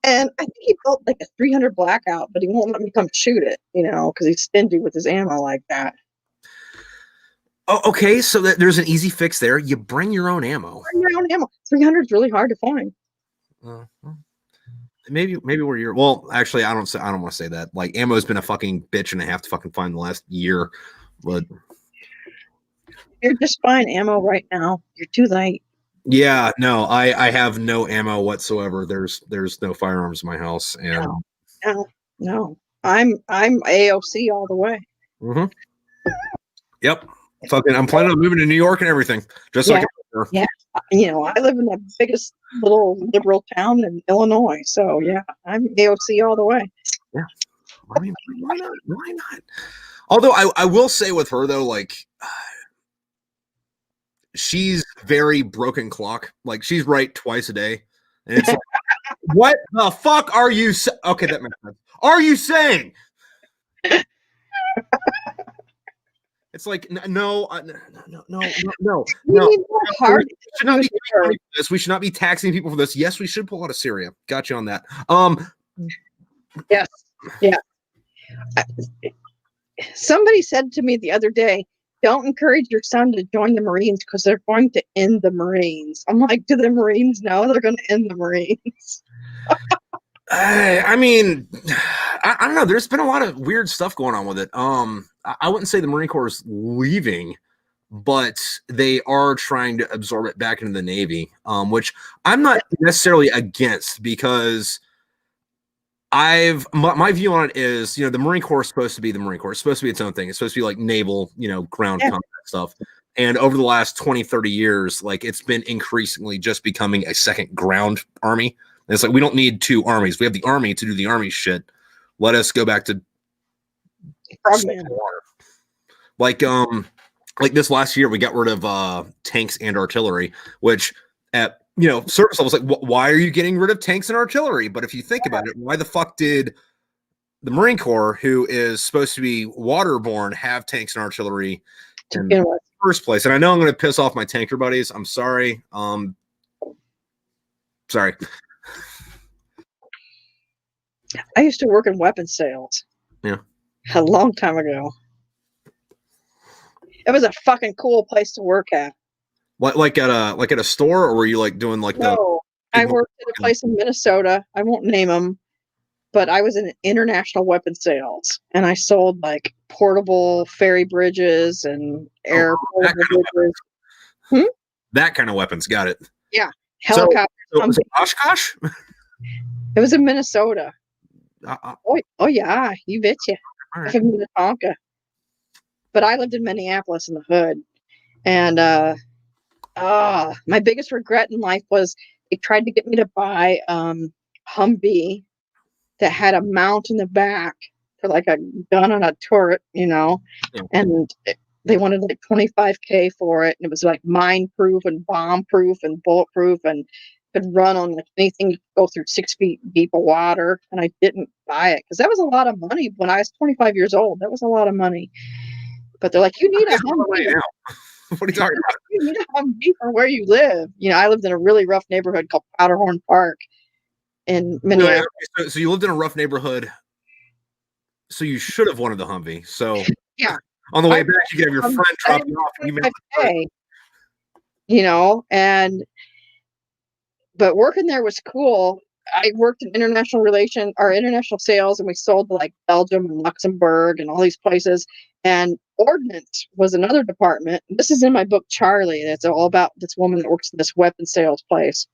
And I think he built like a 300 Blackout, but he won't let me come shoot it, because he's stingy with his ammo like that. Oh, okay, so there's an easy fix there. You bring your own ammo. Bring your own ammo. 300 is really hard to find. Maybe where you're. Well, actually, I don't want to say that. Like, ammo's been a fucking bitch and a half to fucking find the last year. But you're just fine ammo right now. You're too late. Yeah, no, I have no ammo whatsoever. There's no firearms in my house, and no. I'm AOC all the way. Mm-hmm. Yep. Fucking, I'm planning on moving to New York and everything. Just like yeah. I live in the biggest little liberal town in Illinois, so yeah, I'm AOC all the way. Yeah. I mean, why not? Why not? Although I will say with her though, like, she's very broken clock. Like, she's right twice a day, and it's like, what the fuck are you? Okay, that makes sense. Are you saying? It's like no. We should not be taxing people for this. Yes, we should pull out of Syria. Got you on that. Yes. Yeah. Somebody said to me the other day, don't encourage your son to join the Marines because they're going to end the Marines. I'm like, do the Marines know they're going to end the Marines? I mean, I don't know. There's been a lot of weird stuff going on with it. I wouldn't say the Marine Corps is leaving, but they are trying to absorb it back into the Navy, which I'm not necessarily against, because my view on it is, the Marine Corps is supposed to be the Marine Corps. It's supposed to be its own thing. It's supposed to be like naval, ground combat stuff. And over the last 20, 30 years, like, it's been increasingly just becoming a second ground army. And it's like, we don't need 2 armies. We have the army to do the army shit. Let us go back to water. Like this last year, we got rid of tanks and artillery, which at surface level, like, why are you getting rid of tanks and artillery? But if you think about it, why the fuck did the Marine Corps, who is supposed to be waterborne, have tanks and artillery in the first place? And I know I'm going to piss off my tanker buddies. I'm sorry. Sorry. I used to work in weapons sales. Yeah. A long time ago. It was a fucking cool place to work at. Like at a store, or were you like doing like No, I worked at a place in Minnesota. I won't name them, but I was in international weapons sales, and I sold like portable ferry bridges and air bridges. Hmm? That kind of weapons. Got it. Yeah, So, helicopter. so Oshkosh? It was in Minnesota. Uh, Oh yeah, you betcha. all right. From Minnetonka. But I lived in Minneapolis in the hood, and my biggest regret in life was they tried to get me to buy Humvee that had a mount in the back for like a gun on a turret, Yeah. and they wanted like 25K for it, and it was like mine proof and bomb proof and bulletproof and could run on like anything, go through 6 feet deep of water. And I didn't buy it because that was a lot of money when I was 25 years old. That was a lot of money. But they're like, you need a Humvee. What are you talking about? You need a Humvee for where you live. I lived in a really rough neighborhood called Powderhorn Park in Minneapolis. So you lived in a rough neighborhood. So you should have wanted the Humvee. So Yeah. on the way back, you could have your friend drop you off. And but working there was cool. I worked in international sales, and we sold to like Belgium and Luxembourg and all these places. And ordnance was another department. This is in my book, Charlie. That's all about this woman that works in this weapon sales place.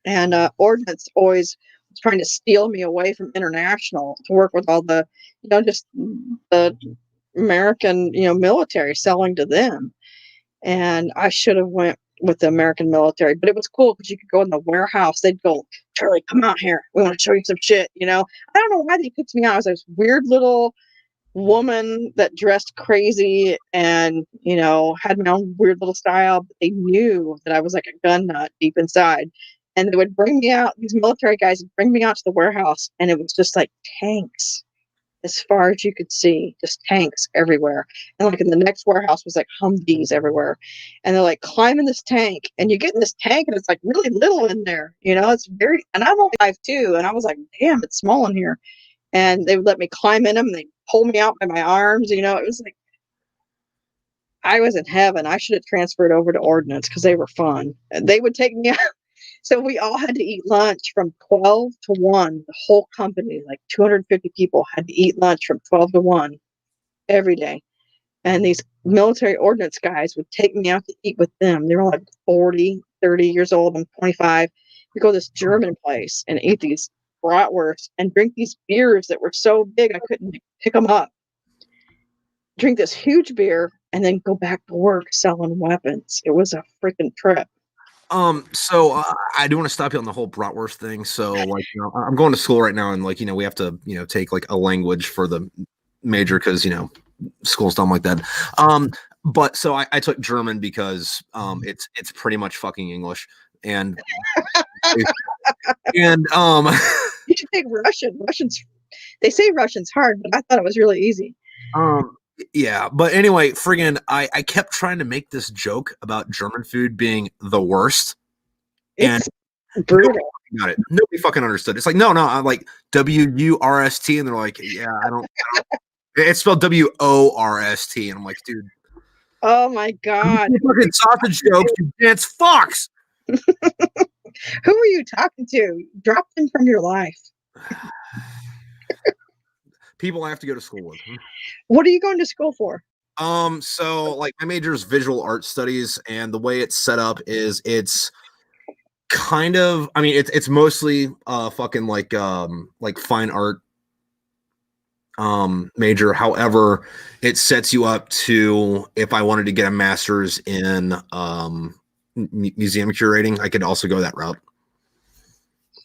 And ordnance always was trying to steal me away from international to work with all the, just the American, military, selling to them. And I should have went with the American military, but it was cool because you could go in the warehouse. They'd go, Charlie, come out here. We want to show you some shit. I don't know why they picked me out. I was this weird little woman that dressed crazy and, had my own weird little style, but they knew that I was like a gun nut deep inside. And they would bring me out, these military guys would bring me out to the warehouse, and it was just like tanks as far as you could see, just tanks everywhere. And like in the next warehouse was like Humvees everywhere. And they're like, climb in this tank, and you get in this tank and it's like really little in there, it's very, and I'm only 5'2", and I was like, damn, it's small in here. And they would let me climb in them, and they pull me out by my arms, it was like, I was in heaven. I should have transferred over to ordnance because they were fun. And they would take me out. So we all had to eat lunch from 12 to 1. The whole company, like 250 people, had to eat lunch from 12 to 1 every day. And these military ordnance guys would take me out to eat with them. They were like 40, 30 years old. I'm 25. We go to this German place and eat these bratwursts and drink these beers that were so big I couldn't pick them up. Drink this huge beer and then go back to work selling weapons. It was a freaking trip. So I do want to stop you on the whole bratwurst thing. So like, I'm going to school right now, and like, we have to, take like a language for the major because school's dumb like that. But so I took German because it's pretty much fucking English, and and you should take Russian. They say Russian's hard, but I thought it was really easy. Yeah, but anyway, friggin' I kept trying to make this joke about German food being the worst. It's brutal. Nobody fucking understood. It's like, no, I'm like WURST, and they're like, yeah, I don't it's spelled WORST, and I'm like, dude. Oh my god. Fucking sausage jokes, you dance fucks. Who are you talking to? Drop them from your life. People I have to go to school with. What are you going to school for? So like my major is visual art studies, and the way it's set up is it's kind of, I mean, it's mostly fucking like fine art major. However, it sets you up to, if I wanted to get a master's in museum curating, I could also go that route.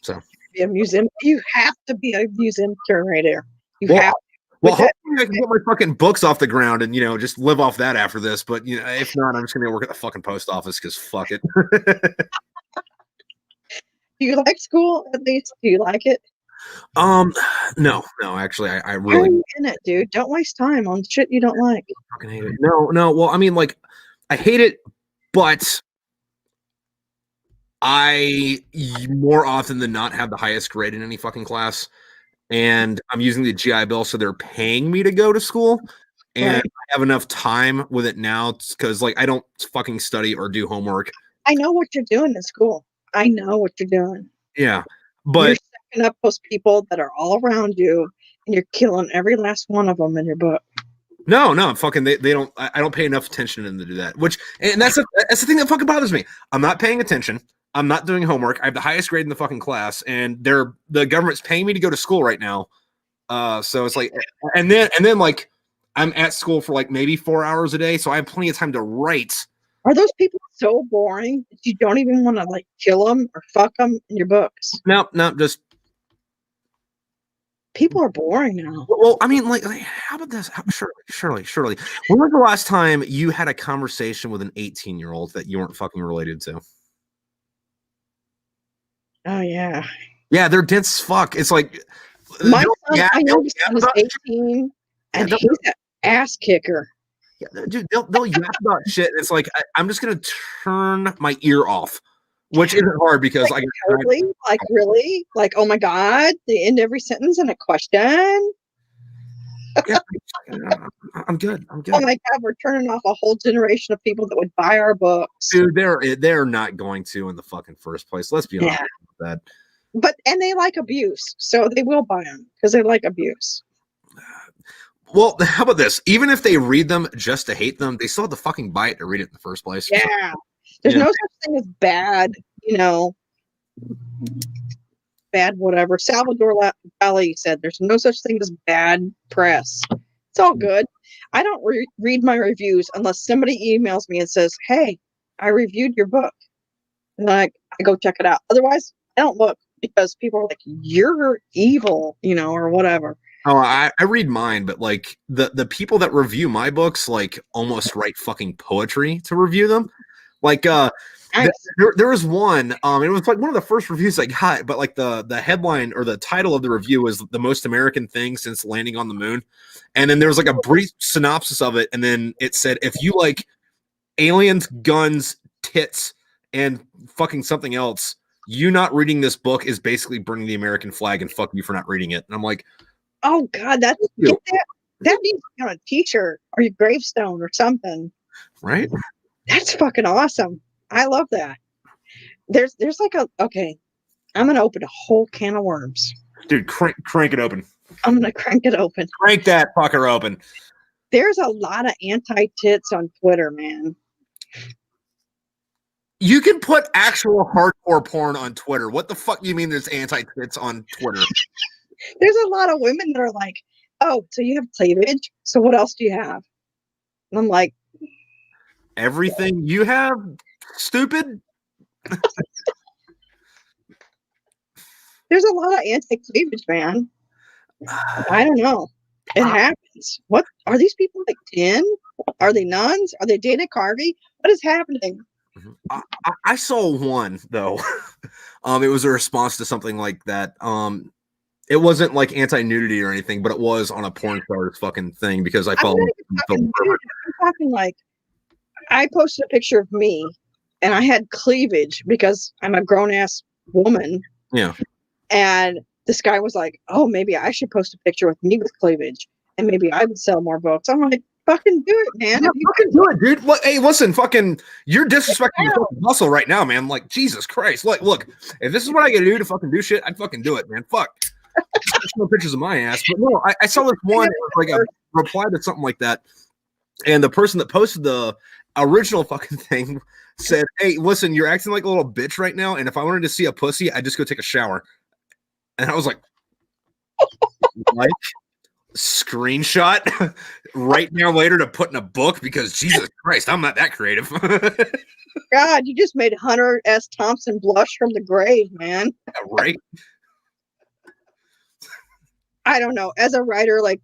So be a museum. You have to be a museum curator. Well, hopefully I can get my fucking books off the ground and, just live off that after this. But, if not, I'm just going to work at the fucking post office because fuck it. Do you like school at least? Do you like it? No, actually, I really. Why are you in it, dude? Don't waste time on shit you don't like. I fucking hate it. No. Well, I mean, like, I hate it, but I more often than not have the highest grade in any fucking class. And I'm using the GI Bill, so they're paying me to go to school. And right. I have enough time with it now because, like, I don't fucking study or do homework. I know what you're doing in school. I know what you're doing. Yeah, but you're sucking up those people that are all around you, and you're killing every last one of them in your book. No, fucking they don't. I don't pay enough attention to them to do that. And that's the thing that fucking bothers me. I'm not paying attention. I'm not doing homework. I have the highest grade in the fucking class, and the government's paying me to go to school right now. So it's like, and then like I'm at school for like maybe 4 hours a day, so I have plenty of time to write. Are those people so boring that you don't even want to like kill them or fuck them in your books? No, just people are boring now. Well, I mean, like how about this? Shirley. When was the last time you had a conversation with an 18-year-old that you weren't fucking related to? Oh yeah. Yeah, they're dense as fuck. It's like my youngest son is 18 and he's an ass kicker. Yeah, dude, they'll yap about shit. And it's like I'm just gonna turn my ear off, which isn't hard because like, totally really like oh my god, they end every sentence in a question. Yeah, I'm good. Oh my god, we're turning off a whole generation of people that would buy our books. Dude, they're not going to in the fucking first place. Let's be honest with that. But and they like abuse, so they will buy them because they like abuse. Well, how about this? Even if they read them just to hate them, they still have to fucking buy it to read it in the first place. Yeah, there's no such thing as bad, bad whatever. Salvador Dali said there's no such thing as bad press. It's all good. I don't read my reviews unless somebody emails me and says, "Hey, I reviewed your book," and I go check it out. Otherwise, I don't look because people are like, "You're evil," or whatever. Oh, I read mine, but like the people that review my books like almost write fucking poetry to review them. Like there was one, it was like one of the first reviews I got, but like the headline or the title of the review was the most American thing since landing on the moon. And then there was like a brief synopsis of it, and then it said, if you like aliens, guns, tits, and fucking something else, you not reading this book is basically burning the American flag, and fuck you for not reading it. And I'm like, oh god, that needs to be on a t-shirt or your gravestone or something. Right? That's fucking awesome. I love that. There's like okay, I'm gonna open a whole can of worms. Dude, crank it open. I'm gonna crank it open. Crank that fucker open. There's a lot of anti-tits on Twitter, man. You can put actual hardcore porn on Twitter. What the fuck do you mean there's anti-tits on Twitter? There's a lot of women that are like, oh, so you have cleavage? So what else do you have? And I'm like, everything you have, stupid. There's a lot of anti-cleavage, man. I don't know. It happens. What are these people like 10? Are they nuns? Are they Dana Carvey? What is happening? I saw one though. It was a response to something like that. It wasn't like anti-nudity or anything, but it was on a porn star's fucking thing because I felt I'm talking like I posted a picture of me and I had cleavage because I'm a grown-ass woman. Yeah. And this guy was like, oh, maybe I should post a picture with me with cleavage and maybe I would sell more books. I'm like, fucking do it, man. Yeah, fucking do it, dude. Hey, listen, fucking, you're disrespecting your muscle right now, man. Like, Jesus Christ. Look, if this is what I gotta do to fucking do shit, I'd fucking do it, man. Fuck. No pictures of my ass. But no, I saw this one, like a reply to something like that. And the person that posted the original fucking thing said, hey, listen, you're acting like a little bitch right now. And if I wanted to see a pussy, I'd just go take a shower. And I was like, like, screenshot right now later to put in a book because Jesus Christ, I'm not that creative. God, you just made Hunter S. Thompson blush from the grave, man. Yeah, right. I don't know. As a writer, like,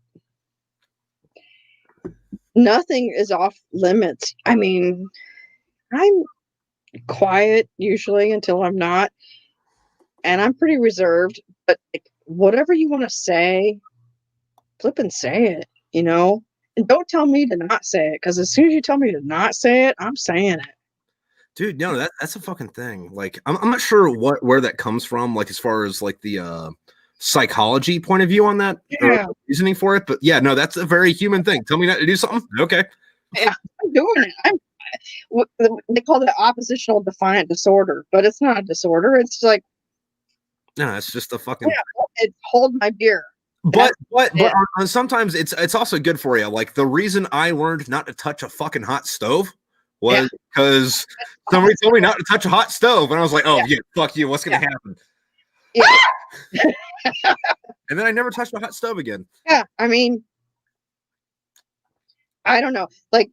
nothing is off limits. I mean, I'm quiet usually until I'm not. And I'm pretty reserved. But like, whatever you want to say, flip and say it, And don't tell me to not say it. Because as soon as you tell me to not say it, I'm saying it. Dude, no, that's a fucking thing. Like, I'm not sure where that comes from, like, as far as, like, the psychology point of view on that, or reasoning for it, but yeah, no, that's a very human thing. Tell me not to do something, okay? Yeah, I'm doing it. They call it oppositional defiant disorder, but it's not a disorder. It's like, no, it's just a fucking. Yeah, it's hold my beer. But it. sometimes it's also good for you. Like the reason I learned not to touch a fucking hot stove was because somebody told me not to touch a hot stove, and I was like, "Oh yeah, fuck you. What's gonna happen?" Yeah. And then I never touched a hot stove again. Yeah, I mean, I don't know. Like,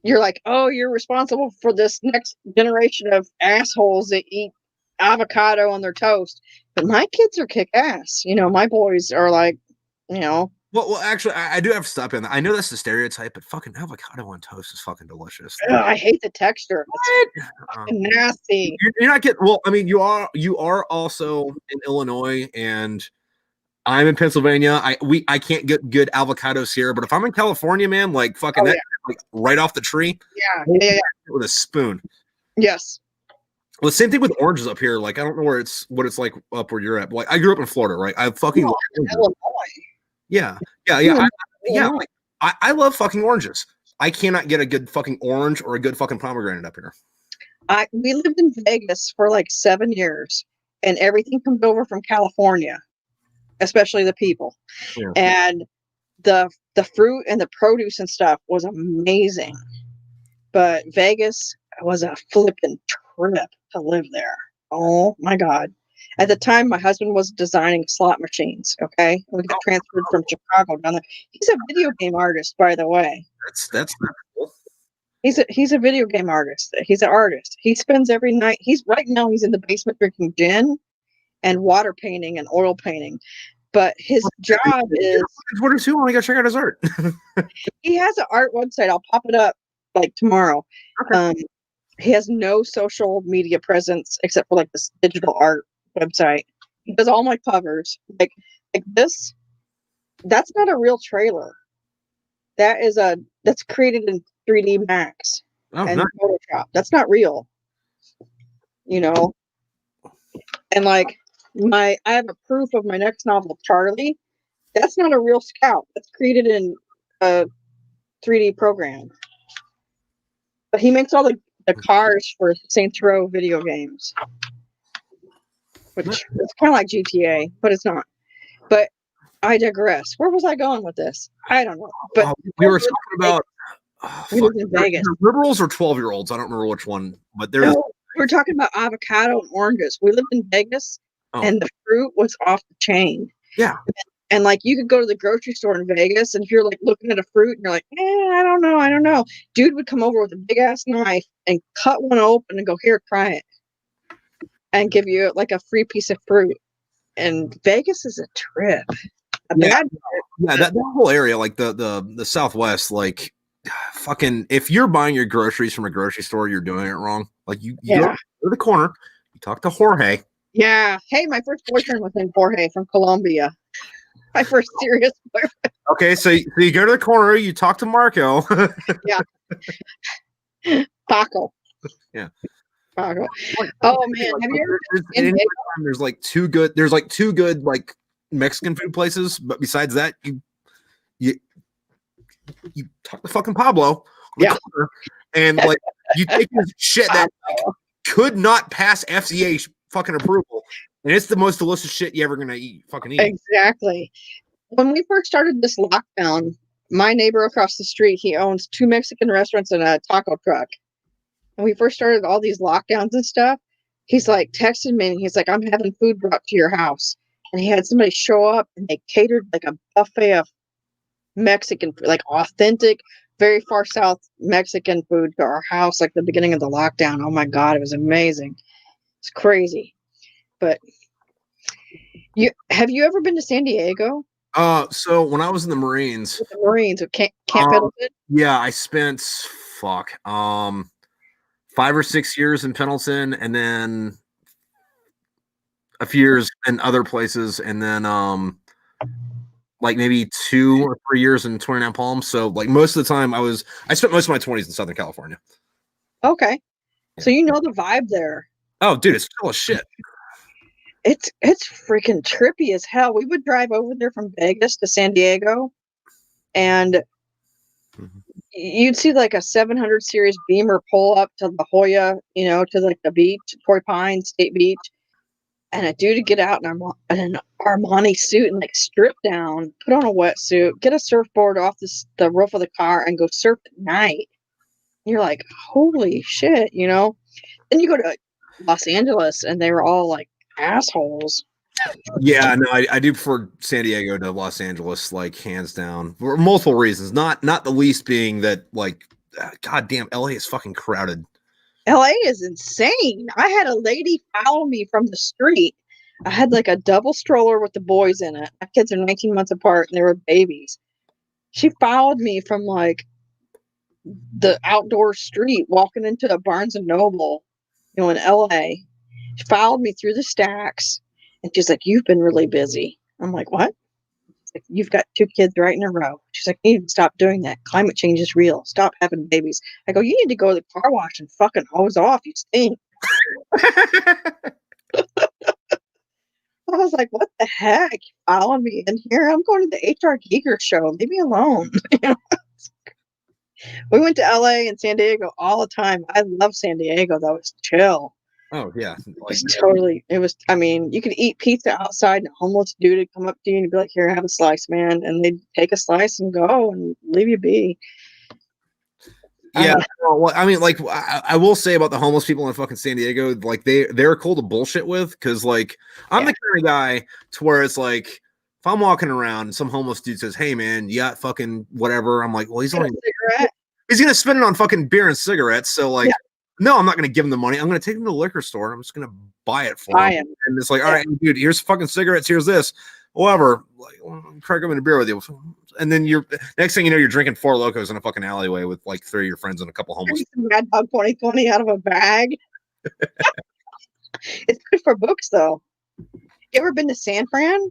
you're like, oh, you're responsible for this next generation of assholes that eat avocado on their toast. But my kids are kick ass. You know, my boys are like, you know. Well, actually, I do have to stop in. I know that's the stereotype, but fucking avocado on toast is fucking delicious. I hate the texture. It's nasty. You're not getting. Well, I mean, you are also in Illinois, and I'm in Pennsylvania. I can't get good avocados here, but if I'm in California, man, like fucking that, like right off the tree, Yeah. with a spoon. Yes. Well, the same thing with oranges up here. Like I don't know what it's like up where you're at. But, like I grew up in Florida, right? I fucking love Illinois. Yeah. Like, I love fucking oranges. I cannot get a good fucking orange or a good fucking pomegranate up here. We lived in Vegas for like 7 years, and everything comes over from California, especially the people. Yeah. And the fruit and the produce and stuff was amazing. But Vegas was a flipping trip to live there. Oh my God. At the time, my husband was designing slot machines. Okay. We got transferred from Chicago down there. He's a video game artist, by the way. That's cool. He's a video game artist. He's an artist. He spends every night. He's in the basement drinking gin and water painting and oil painting. But his job is. What is he? I want to go check out his art. He has an art website. I'll pop it up like tomorrow. Okay. He has no social media presence except for like this digital art website. He does all my covers. Like this. That's not a real trailer. That's created in 3D Max and nice. Photoshop. That's not real. You know. And like I have a proof of my next novel, Charlie. That's not a real scout. That's created in a 3D program. But he makes all the cars for Saints Row video games, which is kind of like GTA, but it's not. But I digress. Where was I going with this? I don't know. But we were talking about in Vegas. Liberals or 12-year-olds. I don't remember which one, but there's. No, we were talking about avocado and oranges. We lived in Vegas, and the fruit was off the chain. Yeah. And like you could go to the grocery store in Vegas, and if you're like looking at a fruit and you're like, I don't know. Dude would come over with a big ass knife and cut one open and go, here, try it. And give you like a free piece of fruit. And Vegas is a trip. That whole area, like the Southwest, like fucking if you're buying your groceries from a grocery store, you're doing it wrong. Like you go to the corner, you talk to Jorge. Yeah. Hey, my first boyfriend was named Jorge from Colombia. My first serious boyfriend. Okay, so you go to the corner, you talk to Marco. Yeah. Paco. Yeah. Paco. Oh man, have you ever there's like two good like Mexican food places, but besides that, you talk to fucking Pablo. Corner, and like you take this shit that could not pass FCA fucking approval. And it's the most delicious shit you're ever gonna fucking eat. Exactly. When we first started this lockdown, my neighbor across the street, he owns 2 Mexican restaurants and a taco truck. And we first started all these lockdowns and stuff. He's like texted me and he's like, I'm having food brought to your house. And he had somebody show up and they catered like a buffet of Mexican food, like authentic, very far south Mexican food to our house, like the beginning of the lockdown. Oh my God, it was amazing. It's crazy. But have you ever been to San Diego? So when I was in the Marines, at Camp Pendleton? Yeah, I spent 5 or 6 years in Pendleton, and then a few years in other places, and then like maybe 2 or 3 years in 29 Palms. So like most of the time I spent most of my 20s in Southern California. Okay. Yeah. So you know the vibe there. Oh, dude, it's full of shit. It's freaking trippy as hell. We would drive over there from Vegas to San Diego, and you'd see like a 700 series Beamer pull up to La Jolla, to like the beach, Torrey Pines State Beach, and a dude to get out in an Armani suit and like strip down, put on a wetsuit, get a surfboard off the roof of the car, and go surf at night. You're like, holy shit, you know? Then you go to Los Angeles, and they were all like assholes. Yeah, no, I do prefer San Diego to Los Angeles, like hands down, for multiple reasons. Not the least being that, like, goddamn, LA is fucking crowded. LA is insane. I had a lady follow me from the street. I had like a double stroller with the boys in it. My kids are 19 months apart and they were babies. She followed me from like the outdoor street, walking into a Barnes and Noble, in LA. She followed me through the stacks and she's like, "You've been really busy." I'm like, "What?" She's like, "You've got 2 kids right in a row." She's like, "You need to stop doing that. Climate change is real. Stop having babies." I go, "You need to go to the car wash and fucking hose off. You stink." I was like, "What the heck? Follow me in here. I'm going to the HR Geeker show. Leave me alone." We went to LA and San Diego all the time. I love San Diego though. It's chill. Oh yeah, like I mean, you could eat pizza outside and a homeless dude would come up to you and be like, "Here, have a slice, man." And they'd take a slice and go and leave you be. yeah. Well, I mean, like I will say about the homeless people in fucking San Diego, like they're cool to bullshit with, because like I'm the kind of guy to where it's like if I'm walking around and some homeless dude says, "Hey man, you got fucking whatever," I'm like, well, he's gonna spend it on fucking beer and cigarettes, so like. Yeah. No, I'm not going to give him the money. I'm going to take him to the liquor store. I'm just going to buy it for him. And it's like, all right, dude, here's fucking cigarettes. Here's this. Whatever. Like, crack them in a beer with you. And then next thing you know, you're drinking Four Locos in a fucking alleyway with like 3 of your friends and a couple homeless. Mad Dog 2020 out of a bag. It's good for books, though. You ever been to San Fran?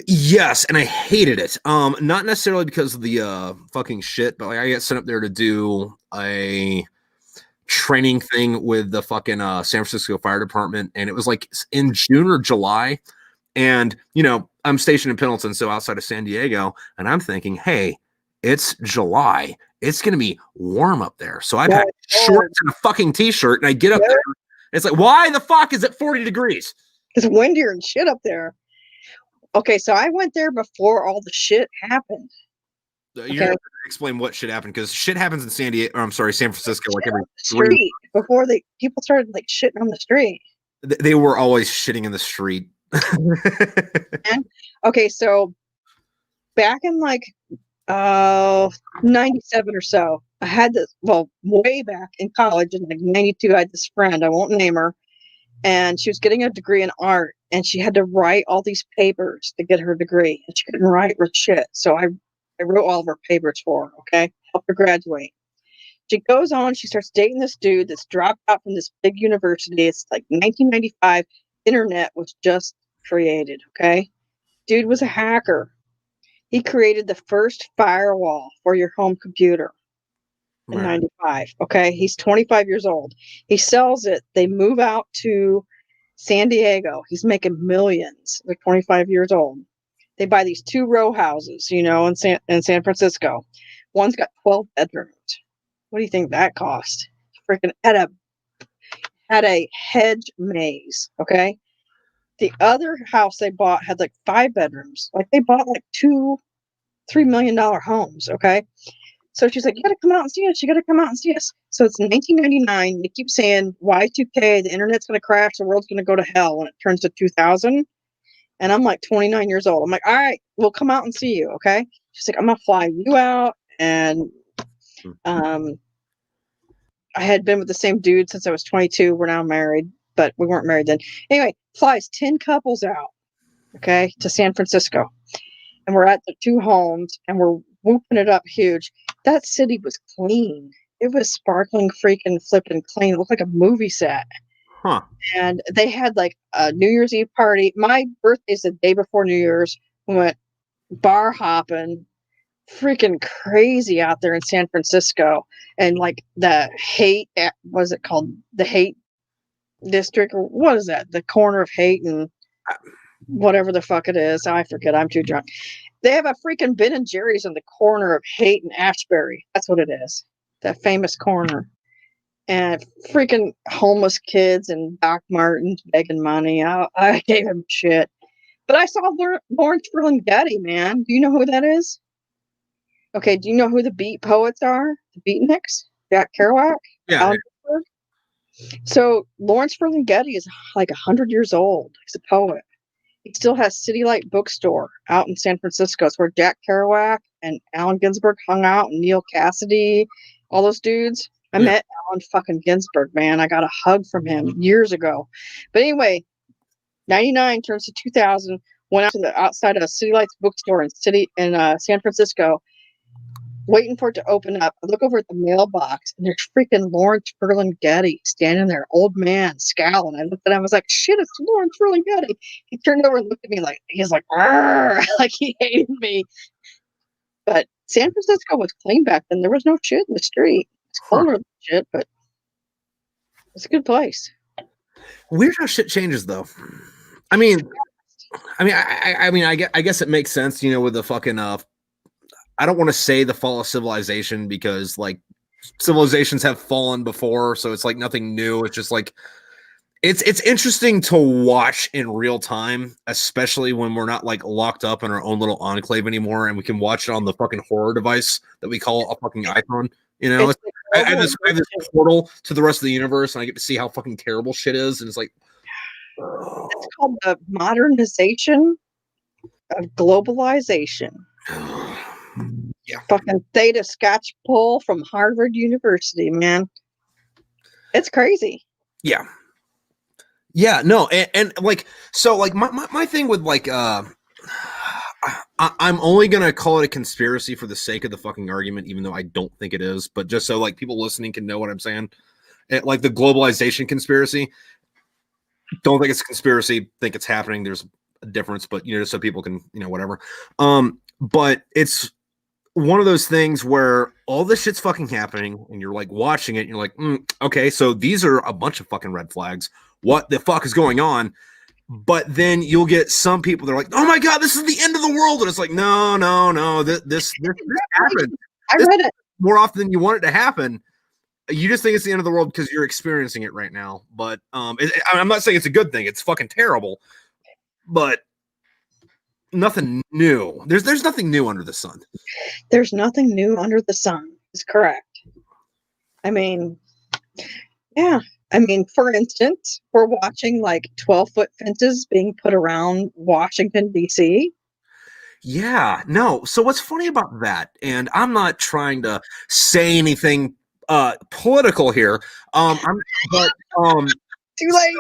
Yes, and I hated it. Not necessarily because of the fucking shit, but like I got sent up there to do a training thing with the fucking San Francisco Fire Department, and it was like in June or July, and I'm stationed in Pendleton, so outside of San Diego, and I'm thinking, hey, it's July, it's gonna be warm up there, so I pack shorts and a fucking t-shirt, and I get up there, it's like, why the fuck is it 40 degrees? It's windier and shit up there. Okay, so I went there before all the shit happened. You're gonna have to explain what shit happened, because shit happens in San Francisco, like every street before people started like shitting on the street. They were always shitting in the street. Okay, so back in like 97 or so, I had this, way back in college in like 92, I had this friend, I won't name her, and she was getting a degree in art, and she had to write all these papers to get her degree, and she couldn't write with shit. So I wrote all of her papers for her, okay? Helped her graduate. She goes on, she starts dating this dude that's dropped out from this big university. It's like 1995. Internet was just created, okay? Dude was a hacker. He created the first firewall for your home computer in 95, okay? He's 25 years old. He sells it. They move out to San Diego. He's making millions. They're 25 years old. They buy these 2 row houses, in San Francisco. One's got 12 bedrooms. What do you think that cost? Freaking had a hedge maze, okay? The other house they bought had like 5 bedrooms. Like they bought like $2-3 million homes, okay? So she's like, "You gotta come out and see us. You gotta come out and see us." So it's 1999. They keep saying Y2K, the internet's gonna crash, the world's gonna go to hell when it turns to 2000. And I'm like 29 years old. I'm like, "All right, we'll come out and see you, okay?" She's like, "I'm gonna fly you out." And I had been with the same dude since I was 22. We're now married, but we weren't married then. Anyway, flies 10 couples out, okay, to San Francisco. And we're at the 2 homes, and we're whooping it up huge. That city was clean. It was sparkling, freaking, flipping clean. It looked like a movie set. Huh. And they had like a New Year's Eve party. My birthday's the day before New Year's. We went bar hopping, freaking crazy out there in San Francisco. And like the hate, what is it called? The hate district, or what is that? The corner of hate and whatever the fuck it is. I forget. I'm too drunk. They have a freaking Ben and Jerry's in the corner of Haight and Ashbury. That's what it is. That famous corner. and freaking homeless kids and Doc Martens begging money. I gave him shit. But I saw Lawrence Ferlinghetti, man. Do you know who that is? Okay, do you know who the beat poets are? The beatniks? Jack Kerouac? Yeah. Allen Ginsberg? So Lawrence Ferlinghetti is like 100 years old. He's a poet. He still has City Light Bookstore out in San Francisco. It's where Jack Kerouac and Allen Ginsberg hung out, and Neil Cassidy, all those dudes. I met Allen fucking Ginsberg, man. I got a hug from him years ago. But anyway, 99 turns to 2000. Went out to the outside of City Lights Bookstore in San Francisco, waiting for it to open up. I look over at the mailbox, and there's freaking Lawrence Ferlinghetti standing there, old man, scowling. I looked at him, I was like, shit, it's Lawrence Ferlinghetti. He turned over and looked at me like, he's like, like he hated me. But San Francisco was clean back then. There was no shit in the street. It's colder than shit, but it's a good place. Weird how shit changes, though. I mean, I guess it makes sense, you know, with the fucking I don't want to say the fall of civilization, because like civilizations have fallen before, so it's like nothing new. It's just like it's interesting to watch in real time, especially when we're not like locked up in our own little enclave anymore, and we can watch it on the fucking horror device that we call a fucking iPhone. You know, I have this portal to the rest of the universe, and I get to see how fucking terrible shit is, and it's like, it's called the modernization of globalization. Yeah, fucking Theta Scotch Pole from Harvard University, man. It's crazy. Yeah. Yeah, no, and like, so like my thing with like I'm only gonna call it a conspiracy for the sake of the fucking argument, even though I don't think it is, but just so like people listening can know what I'm saying. Like the globalization conspiracy, don't think it's a conspiracy, think it's happening. There's a difference, but you know, so people can, you know, whatever. But it's one of those things where all this shit's fucking happening, and you're like watching it, and you're like, okay, so these are a bunch of fucking red flags. What the fuck is going on? But then you'll get some people that are like, oh my god, this is the end of the world, and it's like, no, this happened. I read it more often than you want it to happen. You just think it's the end of the world because you're experiencing it right now. But I'm not saying it's a good thing. It's fucking terrible, but nothing new. There's nothing new under the sun. There's nothing new under the sun. Is correct. I mean, yeah. I mean, for instance, we're watching like 12-foot fences being put around Washington, D.C. Yeah, no. So what's funny about that, and I'm not trying to say anything political here. Too late.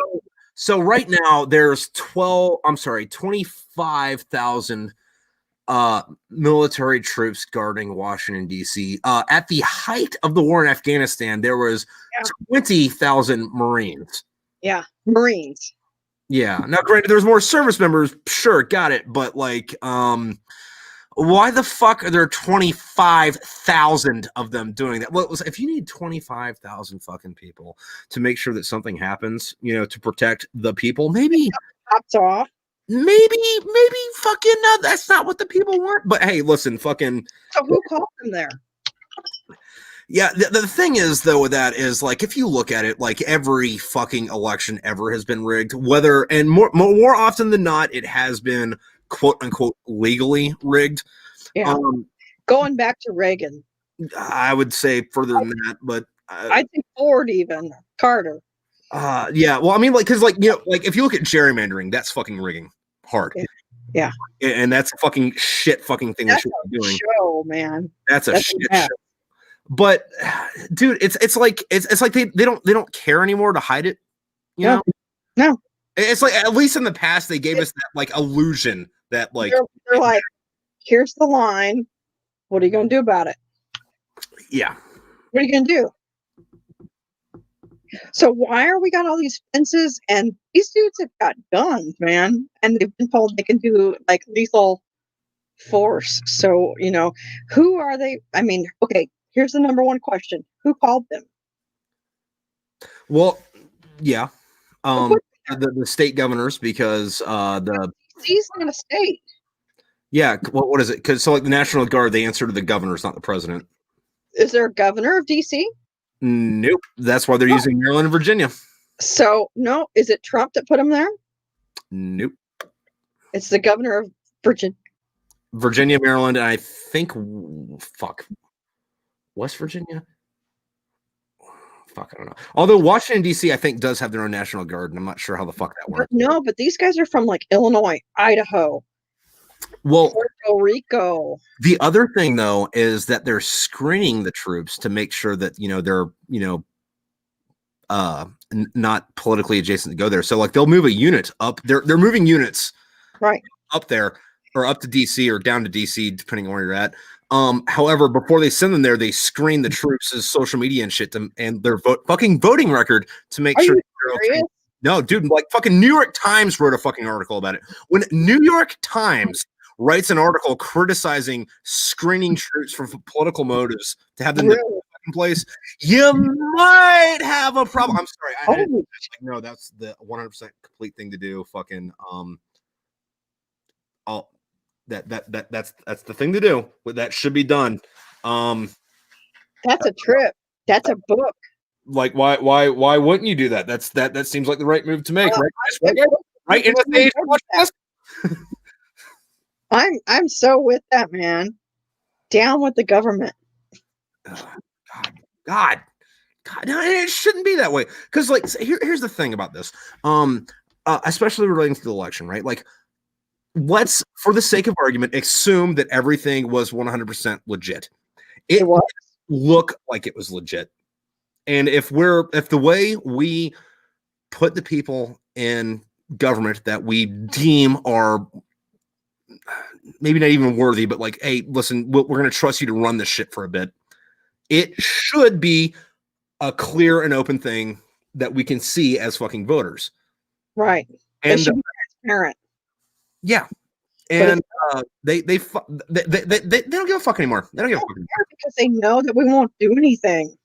So right now there's 25,000 military troops guarding Washington, D.C. At the height of the war in Afghanistan, there was 20,000 Marines. Yeah, Marines. Yeah. Now, granted, there's more service members. Sure, got it. But like, why the fuck are there 25,000 of them doing that? Well, if you need 25,000 fucking people to make sure that something happens, you know, to protect the people, maybe tops off. Maybe fucking that's not what the people want. But hey, listen, fucking. So who called them there? Yeah, the thing is though with that is like if you look at it, like every fucking election ever has been rigged. Whether and more often than not, it has been quote unquote legally rigged. Yeah, going back to Reagan. I would say further than that, but I think Ford, even Carter. Yeah, well, I mean, like, because, like, you know, like if you look at gerrymandering, that's fucking rigging hard. Yeah, and that's a fucking shit fucking thing that's we should be doing. Show, man, that's a shit show. But, dude, it's like they don't care anymore to hide it. You know? No. It's like at least in the past they gave us that like illusion that like they're like, here's the line. What are you gonna do about it? Yeah. What are you gonna do? So why are we got all these fences and these dudes have got guns, man, and they've been told they can do like lethal force. So, you know, who are they? I mean, okay, here's the number one question. Who called them? Well, yeah. The state governors, because the DC's not a state. Yeah, what is it? Because so like the National Guard, they answer to the governors, not the president. Is there a governor of DC? Nope. That's why they're using Maryland and Virginia. So, no, is it Trump that put him there? Nope. It's the governor of Virginia. Virginia, Maryland, and I think, West Virginia? Fuck, I don't know. Although Washington, D.C., I think, does have their own National Guard, and I'm not sure how the fuck that works. No, but these guys are from, like, Illinois, Idaho, Puerto Rico. The other thing, though, is that they're screening the troops to make sure that, they're, not politically adjacent to go there. So, like, they'll move a unit up. They're moving units right up there, or up to DC or down to DC, depending on where you're at. However, before they send them there, they screen the troops' social media and shit and their fucking voting record to make sure they're okay. No, dude, like fucking New York Times wrote a fucking article about it. When New York Times writes an article criticizing screening troops for political motives to have them in place, you might have a problem. I'm sorry. No, that's the 100% complete thing to do. Fucking that's the thing to do. That should be done. That's a trip. That's a book. Like why wouldn't you do that? That seems like the right move to make, right? In the age podcast. I'm so with that, man. Down with the government. God, it shouldn't be that way. Because like here's the thing about this. Especially relating to the election, right? Like, let's, for the sake of argument, assume that everything was 100% legit. It would look like it was legit. And if the way we put the people in government that we deem are maybe not even worthy, but like, hey, listen, we're going to trust you to run this shit for a bit. It should be a clear and open thing that we can see as fucking voters. Right. And they should be transparent. Yeah. And they don't give a fuck anymore. They don't give a fuck anymore. Because they know that we won't do anything.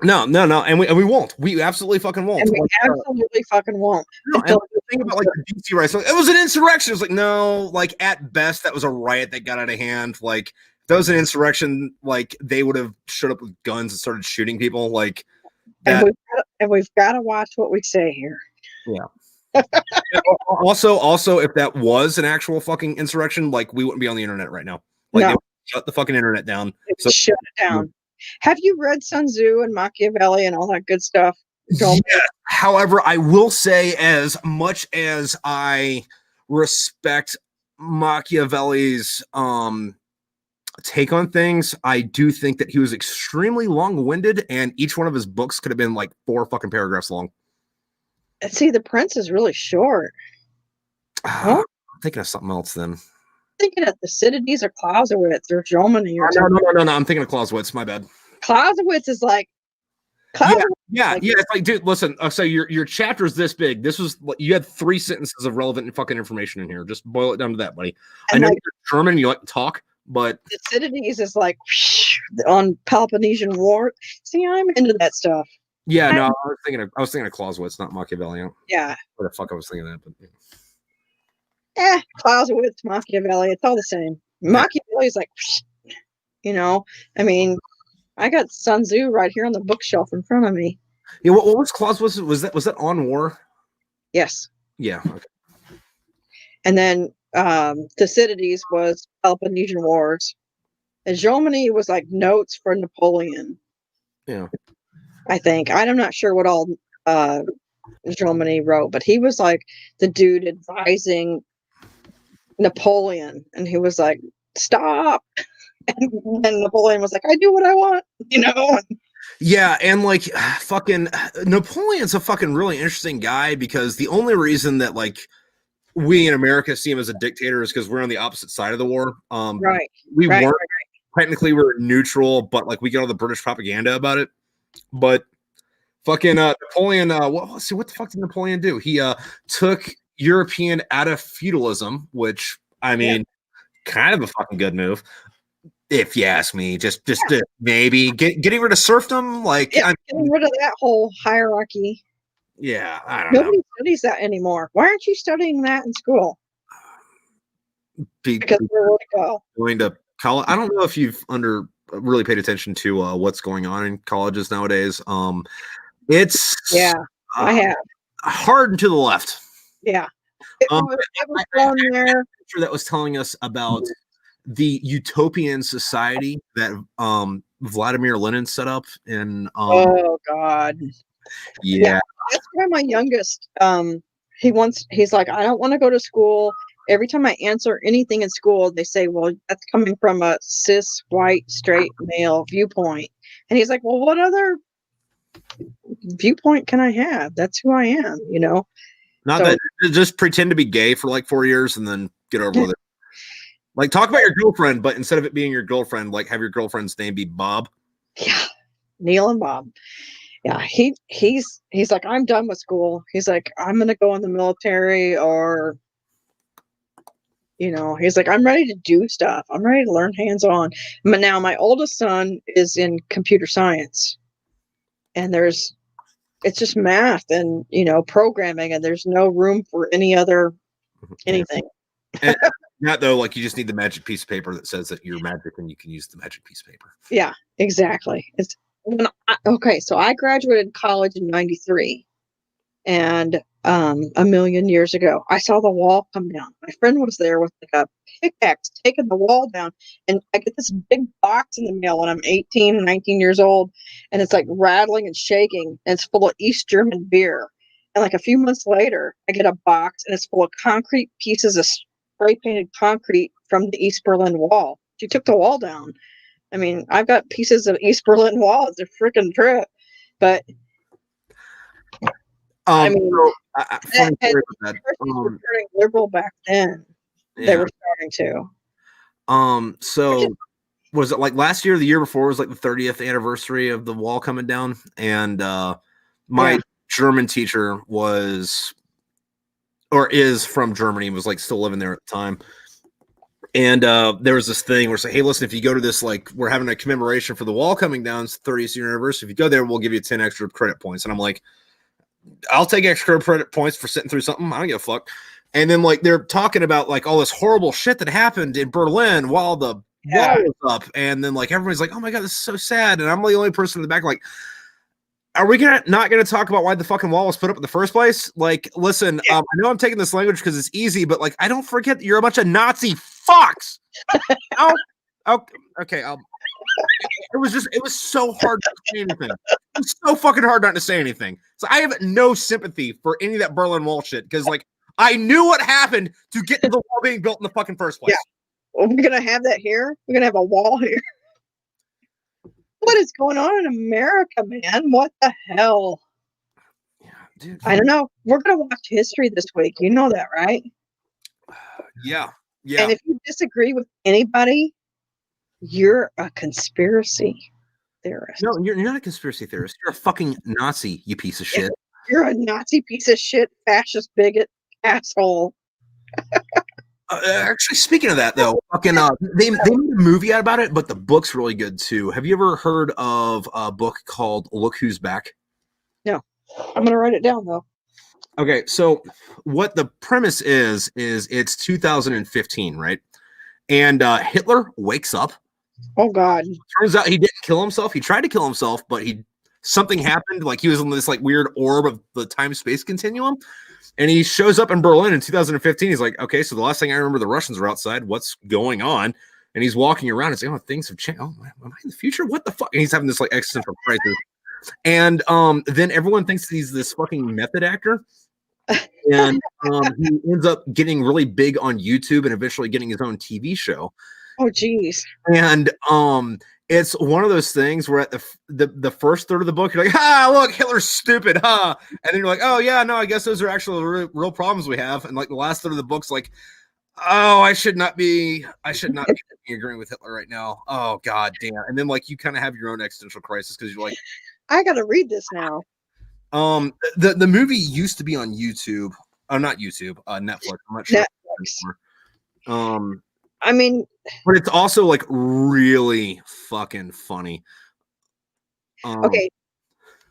No, and we won't. We absolutely fucking won't. And we absolutely fucking won't. No, and the thing about like the DC riots, it was an insurrection. It was like, no, like at best that was a riot that got out of hand. Like if that was an insurrection, like they would have showed up with guns and started shooting people. Like that. And we've got to watch what we say here. Yeah. also, if that was an actual fucking insurrection, like we wouldn't be on the internet right now. Like they would shut the fucking internet down. Shut it down. Have you read Sun Tzu and Machiavelli and all that good stuff? Yeah. However, I will say, as much as I respect Machiavelli's take on things, I do think that he was extremely long-winded, and each one of his books could have been like 4 fucking paragraphs long. See, The Prince is really short. I'm thinking of something else then. Thinking of Thucydides or Clausewitz or Jomini or no. I'm thinking of Clausewitz. My bad. Clausewitz is like. Yeah. It's like, dude, listen. So your chapter is this big. This was you had 3 sentences of relevant fucking information in here. Just boil it down to that, buddy. I know you're German. You like to talk, but Thucydides is like on Peloponnesian War. See, I'm into that stuff. Yeah, no, I was thinking of Clausewitz, not Machiavelli. Yeah. What the fuck I was thinking of that, but Clausewitz, Machiavelli, it's all the same. Machiavelli is like, I mean, I got Sun Tzu right here on the bookshelf in front of me. Yeah, what was Clausewitz? Was that on war? Yes. Yeah. Okay. And then Thucydides was Peloponnesian Wars. And Jomini was like notes for Napoleon. Yeah. I think. I'm not sure what all Jomini wrote, but he was like the dude advising Napoleon, and he was like, stop. And Napoleon was like, I do what I want, Yeah, and like fucking Napoleon's a fucking really interesting guy, because the only reason that like we in America see him as a dictator is because we're on the opposite side of the war. Right. We weren't technically, we were neutral, but like we get all the British propaganda about it. But fucking Napoleon, what the fuck did Napoleon do? He took European out of feudalism, which I mean, kind of a fucking good move, if you ask me. Just to maybe getting rid of serfdom, like getting rid of that whole hierarchy. Yeah, I don't know. Nobody studies that anymore. Why aren't you studying that in school? Because we're going to go. Going to college. I don't know if you've really paid attention to what's going on in colleges nowadays. It's I have. hard and to the left. Yeah. Um, It was thrown there. That was telling us about the utopian society that Vladimir Lenin set up in Oh God. yeah. That's why my youngest he's like, I don't want to go to school. Every time I answer anything in school, they say, well, that's coming from a cis white straight male viewpoint. And he's like, well, what other viewpoint can I have? That's who I am, you know. Not So, that just pretend to be gay for like 4 years and then get over with it. Like talk about your girlfriend, but instead of it being your girlfriend, like have your girlfriend's name be Bob. yeah, Neil and Bob. Yeah, he's like, I'm done with school. He's like, I'm gonna go in the military, or you know, he's like, I'm ready to do stuff. I'm ready to learn hands-on. But now my oldest son is in computer science, and it's just math and, you know, programming, and there's no room for any other anything. And not though, like you just need the magic piece of paper that says that you're magic and you can use the magic piece of paper. Yeah, exactly. It's okay. So I graduated college in '93, and a million years ago, I saw the wall come down. My friend was there with like a pickaxe taking the wall down, and I get this big box in the mail when I'm 18, 19 years old, and it's like rattling and shaking, and it's full of East German beer. And like a few months later, I get a box, and it's full of concrete pieces of spray painted concrete from the East Berlin Wall. She took the wall down. I mean, I've got pieces of East Berlin Wall. It's a freaking trip, but I mean, funny story about that. were turning liberal back then. Yeah. They were starting to. So was it like last year or the year before was like the 30th anniversary of the wall coming down? And my German teacher was or is from Germany, was like still living there at the time. And there was this thing where it's like, hey, listen, if you go to this, like, we're having a commemoration for the wall coming down, it's 30th year anniversary. If you go there, we'll give you 10 extra credit points. And I'm like, I'll take extra credit points for sitting through something. I don't give a fuck. And then like they're talking about like all this horrible shit that happened in Berlin while the wall was up. And then like everybody's like, oh my God, this is so sad. And I'm the only person in the back like, are we not going to talk about why the fucking wall was put up in the first place? Like, listen, I know I'm taking this language because it's easy, but like, I don't forget that you're a bunch of Nazi fucks. Okay. It was so hard to say anything. It was so fucking hard not to say anything. So I have no sympathy for any of that Berlin Wall shit because like I knew what happened to get to the wall being built in the fucking first place. Yeah. Well, we're gonna have that here. We're gonna have a wall here. What is going on in America, man? What the hell? Yeah, dude. I don't know. We're gonna watch history this week. You know that, right? Yeah. And if you disagree with anybody, you're a conspiracy theorist. No, you're not a conspiracy theorist. You're a fucking Nazi, you piece of shit. You're a Nazi piece of shit, fascist bigot, asshole. Actually, speaking of that, though, fucking they made a movie out about it, but the book's really good too. Have you ever heard of a book called "Look Who's Back"? No, I'm gonna write it down though. Okay, so what the premise is it's 2015, right? And Hitler wakes up. Oh God! Turns out he didn't kill himself. He tried to kill himself, but something happened. Like he was in this like weird orb of the time-space continuum. And he shows up in Berlin in 2015. He's like, okay, so the last thing I remember, the Russians are outside. What's going on? And he's walking around and saying, oh, things have changed. Oh, am I in the future? What the fuck? And he's having this like existential crisis. And then everyone thinks he's this fucking method actor. And he ends up getting really big on YouTube and eventually getting his own TV show. Oh, geez. And it's one of those things where at the first third of the book, you're like, look, Hitler's stupid, And then you're like, oh, yeah, no, I guess those are actually real problems we have. And like the last third of the book's like, oh, I should not be agreeing with Hitler right now. Oh, God damn. And then like you kind of have your own existential crisis because you're like, I got to read this now. The movie used to be on YouTube. Oh, not YouTube, Netflix. I'm not sure. Netflix. I mean, but it's also like really fucking funny. Okay,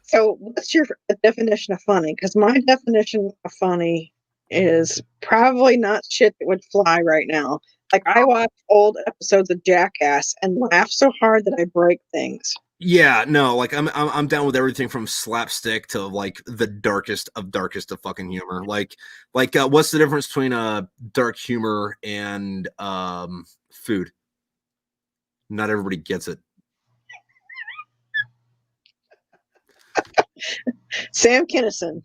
so what's your definition of funny? Because my definition of funny is probably not shit that would fly right now. Like, I watch old episodes of Jackass and laugh so hard that I break things. Yeah, no, like I'm down with everything from slapstick to like the darkest of fucking humor. Like what's the difference between dark humor and food? Not everybody gets it. Sam Kinison.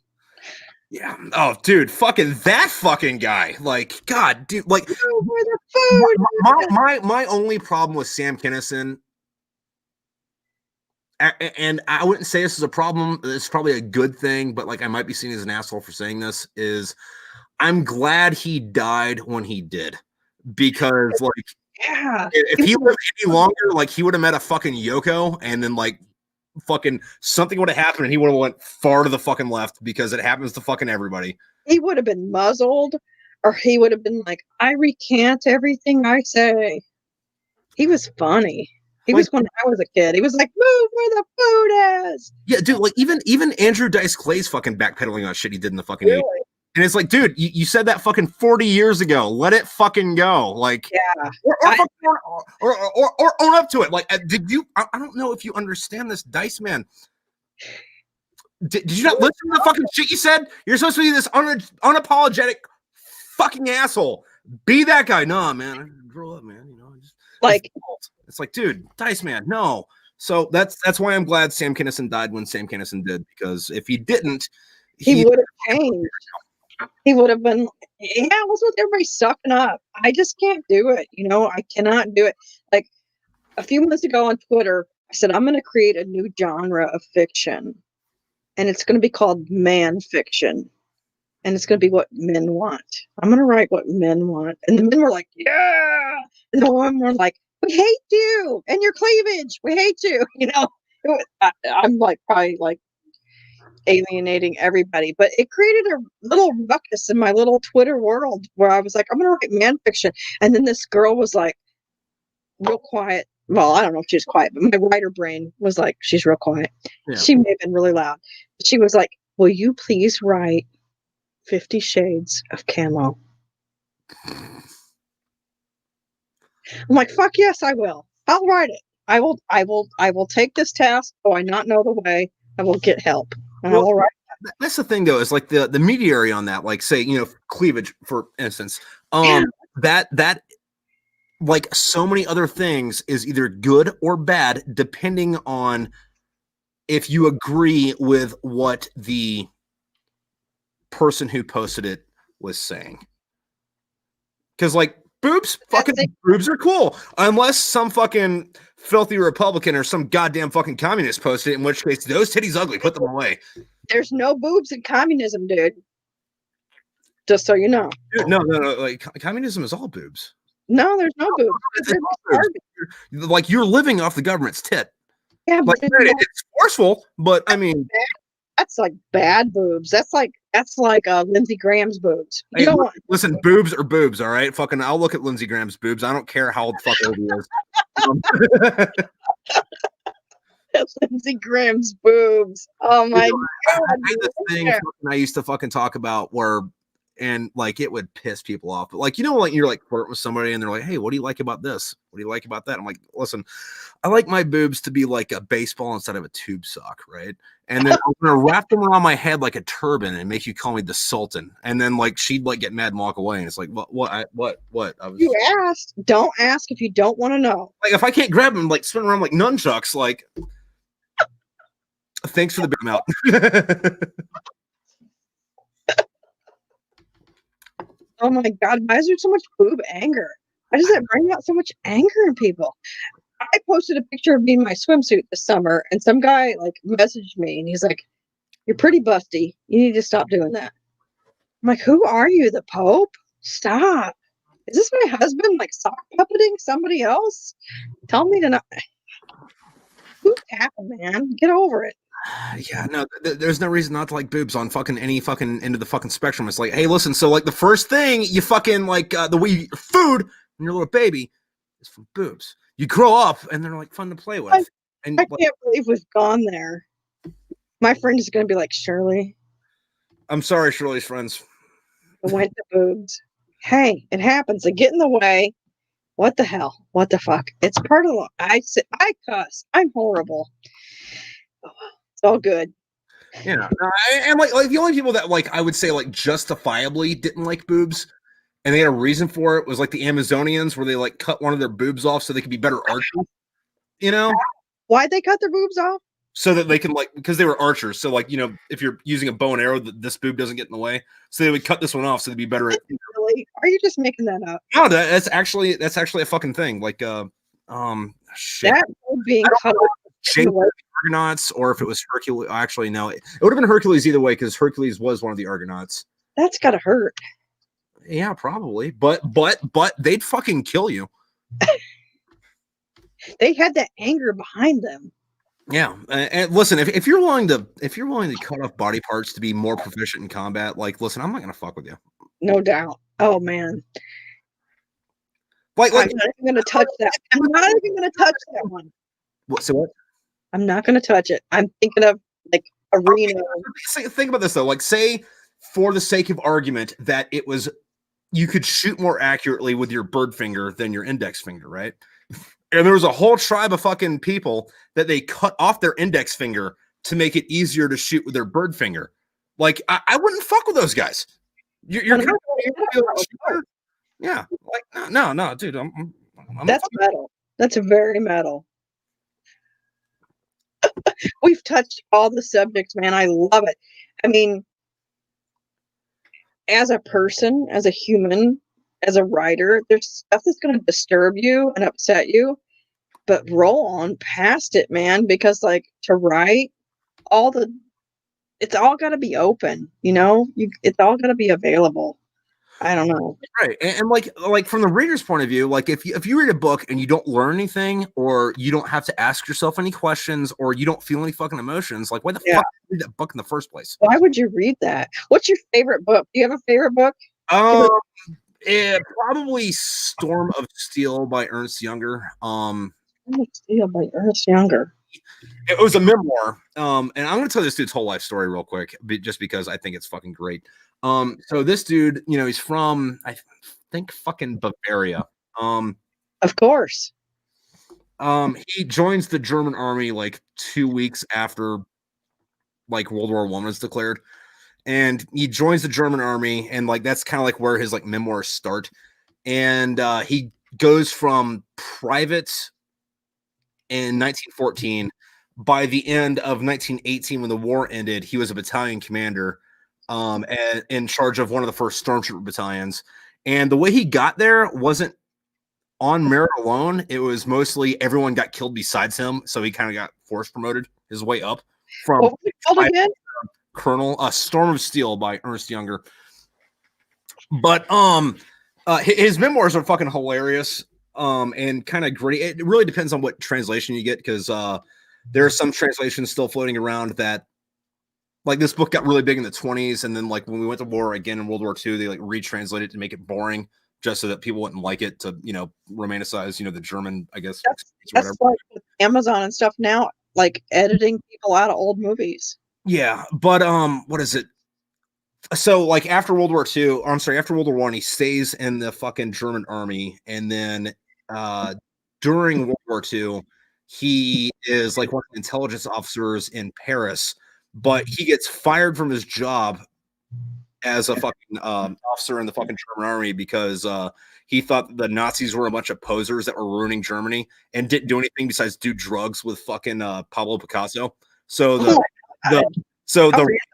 Yeah. Oh, dude, fucking that fucking guy. Like, God, dude, like Where the food my only problem with Sam Kinison, and I wouldn't say this is a problem, it's probably a good thing, but like I might be seen as an asshole for saying this, is I'm glad he died when he did. Because like yeah. if he lived any longer, like he would have met a fucking Yoko, and then like fucking something would have happened and he would have went far to the fucking left, because it happens to fucking everybody. He would have been muzzled, or he would have been like, I recant everything I say. He was funny. He was when I was a kid. He was like, move where the food is. Yeah, dude, like even Andrew Dice Clay's fucking backpedaling on shit he did in the fucking 80s. And it's like, dude, you said that fucking 40 years ago. Let it fucking go. Like, yeah. Or own up to it. Like, did you? I don't know if you understand this, Dice man. Did you not listen to the fucking shit you said? You're supposed to be this unapologetic fucking asshole. Be that guy. No, man, I grow up, man. You know, like it's like, dude, Dice man, no. So that's why I'm glad Sam Kinison died when Sam Kinison did, because if he didn't, he would have changed. He would have been, yeah, what's with everybody sucking up? I just can't do it. You know, I cannot do it. Like a few months ago on Twitter, I said, I'm going to create a new genre of fiction, and it's going to be called man fiction. And it's going to be what men want. I'm going to write what men want. And the men were like, yeah. And the women were like, we hate you and your cleavage. We hate you. You know, I'm like probably like alienating everybody, but it created a little ruckus in my little Twitter world where I was like, I'm going to write man fiction. And then this girl was like, real quiet. Well, I don't know if she was quiet, but my writer brain was like, she's real quiet. Yeah. She may have been really loud. But she was like, will you please write 50 Shades of Camo? I'm like, fuck yes, I will. I'll write it. I will take this task, though I not know the way. I will get help. And I will write that. That's the thing, though, is like the mediary on that, like say, you know, cleavage, for instance, that like so many other things is either good or bad, depending on if you agree with what the person who posted it was saying. Because like boobs are cool, unless some fucking filthy Republican or some goddamn fucking communist posted it, in which case those titties ugly, put them away. There's no boobs in communism, dude. Just so you know. Dude, no, like communism is all boobs. No, there's no boobs. Like you're living off the government's tit. Yeah, like, it's forceful, but I mean, that's like bad boobs. That's like Lindsey Graham's boobs. You don't want listen, boobs are boobs, all right? Fucking, I'll look at Lindsey Graham's boobs. I don't care how old the fuck old he is. That's Lindsey Graham's boobs. Oh my god! I the thing I used to fucking talk about where. And like it would piss people off, but like, you know, like you're like flirting with somebody and they're like, hey, what do you like about this? What do you like about that? I'm like, listen, I like my boobs to be like a baseball instead of a tube sock, right? And then I'm gonna wrap them around my head like a turban and make you call me the Sultan. And then like she'd like get mad and walk away. And it's like, what? I was, you asked. Don't ask if you don't want to know. Like if I can't grab them, like spin around like nunchucks, like thanks for the big mouth. Oh my god, why is there so much boob anger? Why does that bring out so much anger in people? I posted a picture of me in my swimsuit this summer, and some guy like messaged me, and he's like, "You're pretty busty. You need to stop doing that." I'm like, "Who are you, the Pope? Stop! Is this my husband like sock puppeting somebody else? Tell me to not." Who's happened, man? Get over it. Yeah, no, there's no reason not to like boobs on fucking any fucking end of the fucking spectrum. It's like, hey, listen, so like the first thing you fucking like the way you eat food when you're a little baby is from boobs. You grow up and they're like fun to play with. I can't believe we've gone there. My friend is going to be like, Shirley. I'm sorry, Shirley's friends. I went to boobs. Hey, it happens. They get in the way. What the hell? What the fuck? It's part of the. I cuss. I'm horrible. Oh, it's all good. Yeah, and like the only people that like I would say like justifiably didn't like boobs, and they had a reason for it was like the Amazonians, where they like cut one of their boobs off so they could be better archers. You know, Why'd they cut their boobs off? so that they can like because they were archers. So like if you're using a bow and arrow, this boob doesn't get in the way. So they would cut this one off so they'd be better at. Really? Are you just making that up? No, that's actually a fucking thing. Like shit. That being cut Shape Argonauts, or if it was Hercules. Actually, no, it would have been Hercules either way because Hercules was one of the Argonauts. That's gotta hurt. Yeah, probably, but they'd fucking kill you. They had that anger behind them. Yeah, and listen, if you're willing to cut off body parts to be more proficient in combat, like, listen, I'm not gonna fuck with you. No doubt. Oh man. Like I'm not even gonna touch that. I'm not even gonna touch that one. What? I'm not gonna touch it. I'm thinking of like a Rhino. Think about this though. Like, say for the sake of argument that it was you could shoot more accurately with your bird finger than your index finger, right? And there was a whole tribe of fucking people that they cut off their index finger to make it easier to shoot with their bird finger. Like, I wouldn't fuck with those guys. You're yeah. Like, no, dude. I'm That's metal. That's very metal. We've touched all the subjects, man. I love it. I mean, as a person, as a human, as a writer, there's stuff that's going to disturb you and upset you, but roll on past it, man, because like to write it's all got to be open, it's all got to be available. I don't know. Right. And like from the reader's point of view, like if you read a book and you don't learn anything, or you don't have to ask yourself any questions, or you don't feel any fucking emotions, like why the fuck did you read that book in the first place? Why would you read that? What's your favorite book? Do you have a favorite book? Probably Storm of Steel by Ernest Younger. Storm of Steel by Ernest Younger. It was a memoir. And I'm gonna tell this dude's whole life story real quick, just because I think it's fucking great. So this dude, he's from, I think, fucking Bavaria. Of course. He joins the German army like 2 weeks after like World War I was declared. And he joins the German army, and like that's kind of like where his like memoirs start. And he goes from private in 1914. By the end of 1918, when the war ended, he was a battalion commander, and in charge of one of the first stormtrooper battalions. And the way he got there wasn't on merit alone. It was mostly everyone got killed besides him, so he kind of got force promoted his way up from Colonel. Storm of Steel by Ernest Younger. But his memoirs are fucking hilarious, and kind of great. It really depends on what translation you get, because there are some translations still floating around that, like, this book got really big in the 1920s, and then like when we went to war again in World War II, they like retranslated it to make it boring, just so that people wouldn't like it, to romanticize the German, I guess. That's like with Amazon and stuff now, like editing people out of old movies. Yeah, but what is it? So like after World War I, he stays in the fucking German army, and then during World War II, he is like one of the intelligence officers in Paris, but he gets fired from his job as a fucking officer in the fucking German army because he thought the Nazis were a bunch of posers that were ruining Germany and didn't do anything besides do drugs with fucking Pablo Picasso. So the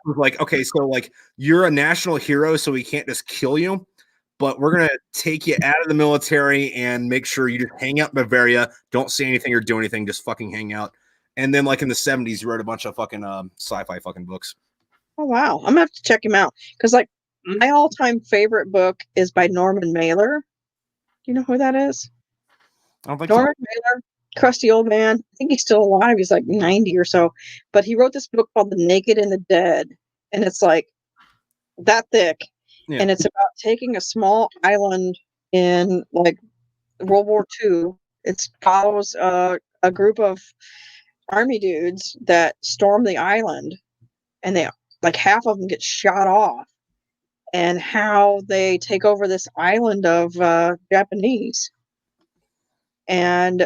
was like, okay, so like you're a national hero, so we can't just kill you, but we're gonna take you out of the military and make sure you just hang out in Bavaria, don't say anything or do anything, just fucking hang out. And then like in the 1970s, he wrote a bunch of fucking sci-fi fucking books. Oh wow, I'm gonna have to check him out, because like my all-time favorite book is by Norman Mailer. Do you know who that is? I don't think Norman Mailer, crusty old man. I think he's still alive. He's like 90 or so, but he wrote this book called The Naked and the Dead, and it's like that thick. Yeah. And it's about taking a small island in like World War II. It follows a group of army dudes that storm the island, and they like half of them get shot off, and how they take over this island of Japanese. and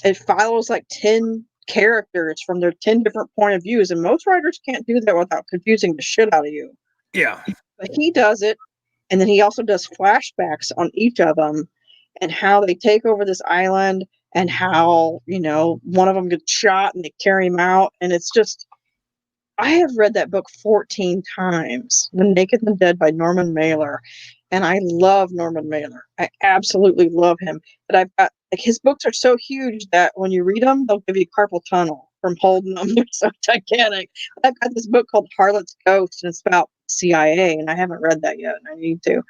it follows like 10 characters from their 10 different point of views, and most writers can't do that without confusing the shit out of you. Yeah. But he does it, and then he also does flashbacks on each of them and how they take over this island and how, one of them gets shot and they carry him out. And it's just, I have read that book 14 times, The Naked and the Dead by Norman Mailer. And I love Norman Mailer. I absolutely love him. But I've got, like, his books are so huge that when you read them, they'll give you carpal tunnel from holding them. They're so gigantic. I've got this book called Harlot's Ghost, and it's about CIA, and I haven't read that yet, and I need to.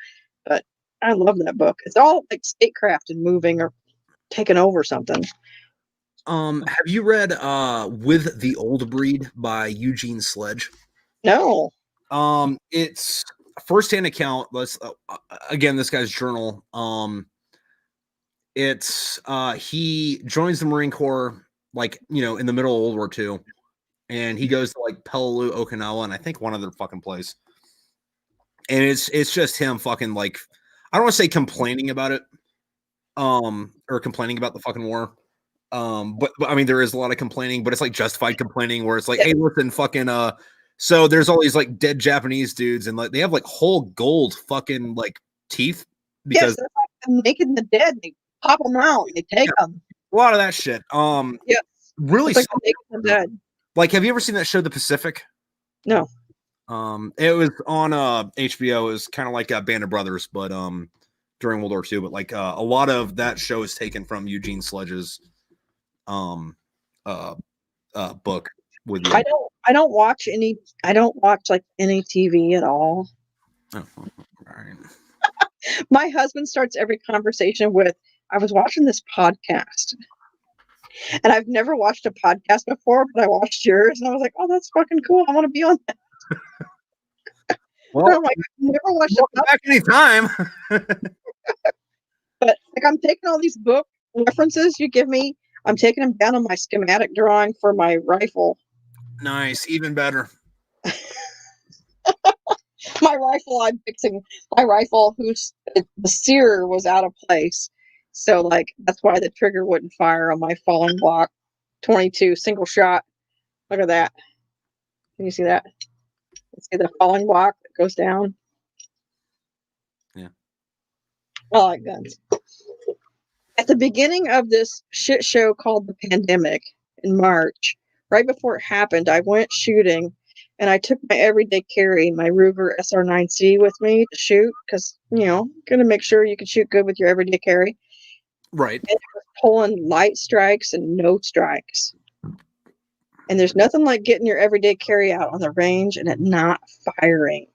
But I love that book. It's all like statecraft and moving or taking over something. Have you read With the Old Breed by Eugene Sledge? No. It's a first-hand account. Let's again, this guy's journal. It's he joins the Marine Corps, like, in the middle of World War II, and he goes to like Peleliu, Okinawa, and I think one other fucking place. And it's just him fucking, like, I don't want to say complaining about it, or complaining about the fucking war. But I mean, there is a lot of complaining, but it's like justified complaining where it's like, hey, listen, fucking, so there's all these like dead Japanese dudes, and like they have like whole gold fucking like teeth because that's like the Naked and the Dead. They pop them out, they take them. A lot of that shit. Really, like the Naked and the Dead. Like, have you ever seen that show, The Pacific? No. It was on HBO. It was kind of like Band of Brothers, but during World War II. But like a lot of that show is taken from Eugene Sledge's book. With you. I don't watch like any TV at all. Oh, right. My husband starts every conversation with, I was watching this podcast. And I've never watched a podcast before, but I watched yours and I was like, oh, that's fucking cool. I want to be on that. Well, I'm like, I've never watched a podcast. Back anytime. But like, I'm taking all these book references you give me, I'm taking them down on my schematic drawing for my rifle. Nice, even better. My rifle, I'm fixing my rifle the sear was out of place. So like that's why the trigger wouldn't fire on my falling block 22 single shot. Look at that. Can you see that? See the falling block that goes down? Yeah. I like guns. At the beginning of this shit show called The Pandemic in March, right before it happened, I went shooting and I took my everyday carry, my Ruger SR9C with me to shoot because, going to make sure you can shoot good with your everyday carry. Right. And I was pulling light strikes and no strikes. And there's nothing like getting your everyday carry out on the range and it not firing.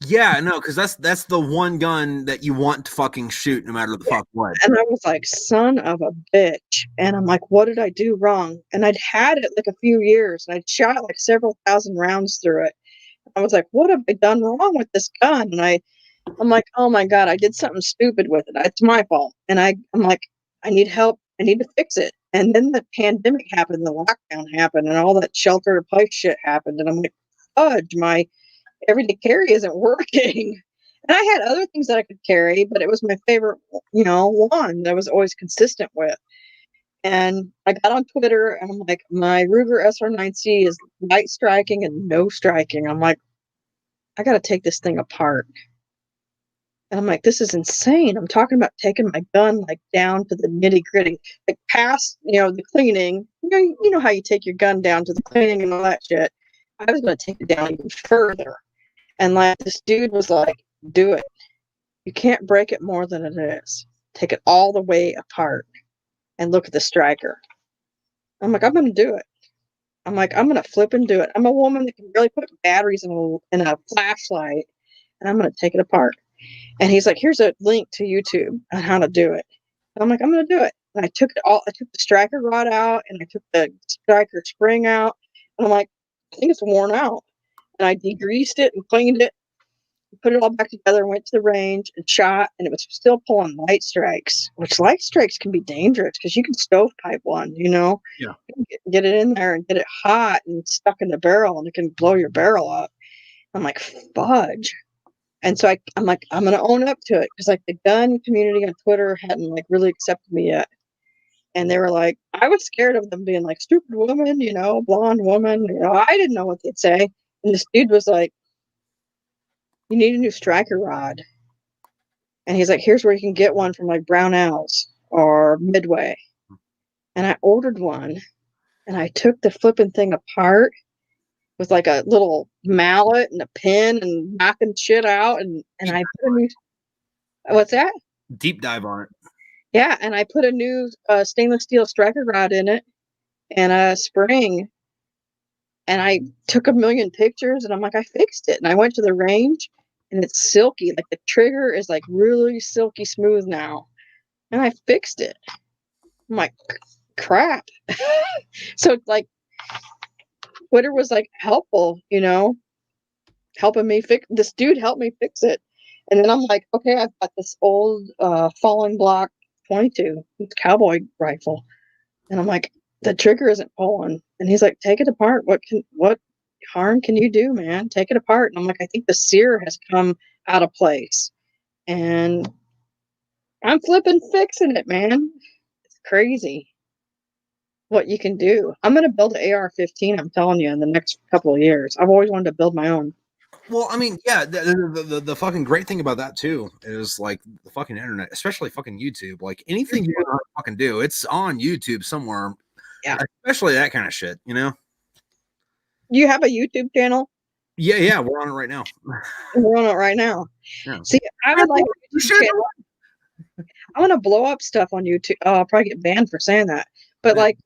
Yeah, no, because that's the one gun that you want to fucking shoot no matter the fuck what. And I was like, son of a bitch. And I'm like, what did I do wrong? And I'd had it like a few years and I'd shot like several thousand rounds through it. I was like, what have I done wrong with this gun? And I'm like, oh my God, I did something stupid with it. It's my fault. And I'm like, I need help. I need to fix it. And then the pandemic happened, the lockdown happened, and all that shelter in place shit happened. And I'm like, fudge, my everyday carry isn't working. And I had other things that I could carry, but it was my favorite, one that I was always consistent with. And I got on Twitter and I'm like, my Ruger SR9C is light striking and no striking. I'm like, I got to take this thing apart. And I'm like, this is insane. I'm talking about taking my gun like down to the nitty gritty, like past, the cleaning. You know how you take your gun down to the cleaning and all that shit. I was going to take it down even further. And like this dude was like, do it. You can't break it more than it is. Take it all the way apart and look at the striker. I'm like, I'm going to do it. I'm like, I'm going to flip and do it. I'm a woman that can really put batteries in a flashlight, and I'm going to take it apart. And he's like, here's a link to YouTube on how to do it. And I'm like, I'm going to do it. And I took the striker rod out and I took the striker spring out. And I'm like, I think it's worn out. And I degreased it and cleaned it, put it all back together, went to the range and shot, and it was still pulling light strikes, which light strikes can be dangerous because you can stovepipe one, Yeah. Get it in there and get it hot and stuck in the barrel, and it can blow your barrel up. I'm like, fudge. And so I'm like, I'm gonna own up to it because like the gun community on Twitter hadn't like really accepted me yet. And they were like, I was scared of them being like stupid woman, blonde woman. I didn't know what they'd say. And this dude was like, you need a new striker rod. And he's like, here's where you can get one from like Brownells or Midway. And I ordered one and I took the flipping thing apart with like a little mallet and a pin and knocking shit out. And I put a new, what's that? Deep dive on it. Yeah. And I put a new stainless steel striker rod in it and a spring. And I took a million pictures and I'm like, I fixed it. And I went to the range and it's silky. Like the trigger is like really silky smooth now. And I fixed it. I'm like, crap. So like Twitter was like helpful, helping me fix this dude helped me fix it. And then I'm like, okay, I've got this old falling block 22 cowboy rifle. And I'm like, the trigger isn't pulling. And he's like, take it apart. What harm can you do, man? Take it apart. And I'm like, I think the sear has come out of place. And I'm flipping fixing it, man. It's crazy what you can do. I'm going to build an AR-15, I'm telling you, in the next couple of years. I've always wanted to build my own. Well, I mean, yeah, the fucking great thing about that too is like the fucking internet, especially fucking YouTube. Like anything you want to fucking do, it's on YouTube somewhere. Yeah. Especially that kind of shit, Do you have a YouTube channel? Yeah, we're on it right now. We're on it right now. Yeah. See, I would like I want to blow up stuff on YouTube. Oh, I'll probably get banned for saying that. But like,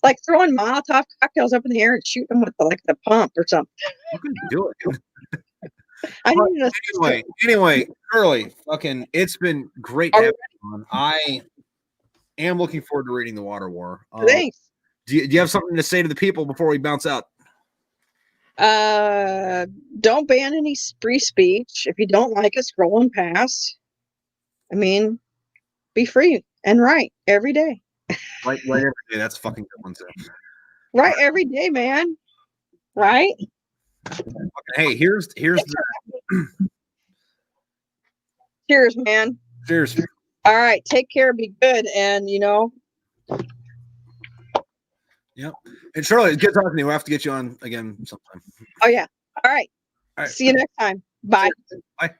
like throwing Molotov cocktails up in the air and shooting them with the pump or something. You can do it. Anyway, Shirley, fucking, it's been great having you on. I am looking forward to reading The Water War. Thanks. Do you have something to say to the people before we bounce out? Don't ban any free speech. If you don't like it, scrolling past. I mean, be free and write every day. Right every day. That's a fucking good one too. Right every day, man. Right? Hey, here's the cheers, man. Cheers. All right, take care, be good, and Yep. And Shirley, it's good talking to you. We'll have to get you on again sometime. Oh yeah. All right. See you next time. Bye. Bye.